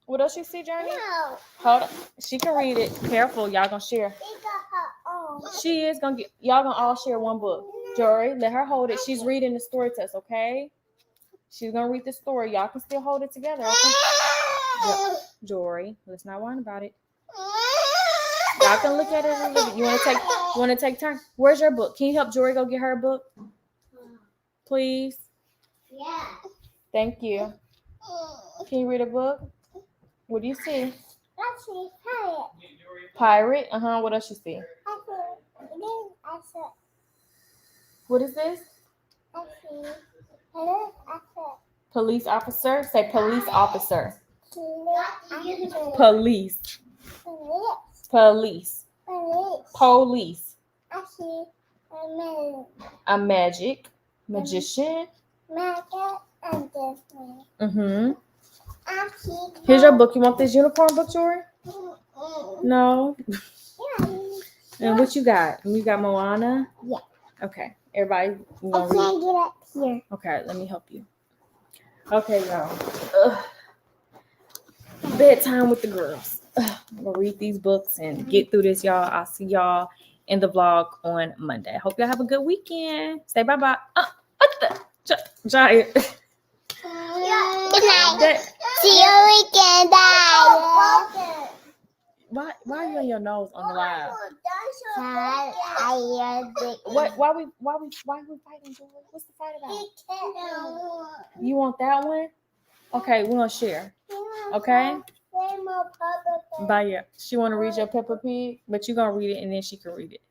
What else you see, Journey? No. Hold on. She can read it. Careful, y'all gonna share. She got her own. She is gonna get. Y'all gonna all share one book. Jory, let her hold it. She's reading the story to us, okay? She's gonna read the story. Y'all can still hold it together, okay? Jory, let's not whine about it. Y'all can look at it and look. You wanna take turn? Where's your book? Can you help Jory go get her book? Please. Yeah. Thank you. Can you read a book? What do you see? I see pirate. Pirate? What else you see? I see. What is this? I see. Hello. I see. Police officer? Say police officer. Police. Police. Police. Police. I see A magic. Magician. Here's your book. You want this unicorn book, Jory? No. And what you got? You got Moana? Yeah. Okay. Everybody, you I gonna read? can't get up here. Okay, let me help you. Okay, y'all. Bedtime with the girls. I'm gonna read these books and get through this, y'all. I'll see y'all in the vlog on Monday. Hope y'all have a good weekend. Say bye-bye. What the? Giant. Good night. See you weekend. Bye. Why are you on your nose on the live? What? Why we fighting, Joy? What's the fight about? You want that one? Okay, we're gonna share. Okay. Bye. Yeah. She want to read your Peppa Pig, but you gonna read it and then she can read it.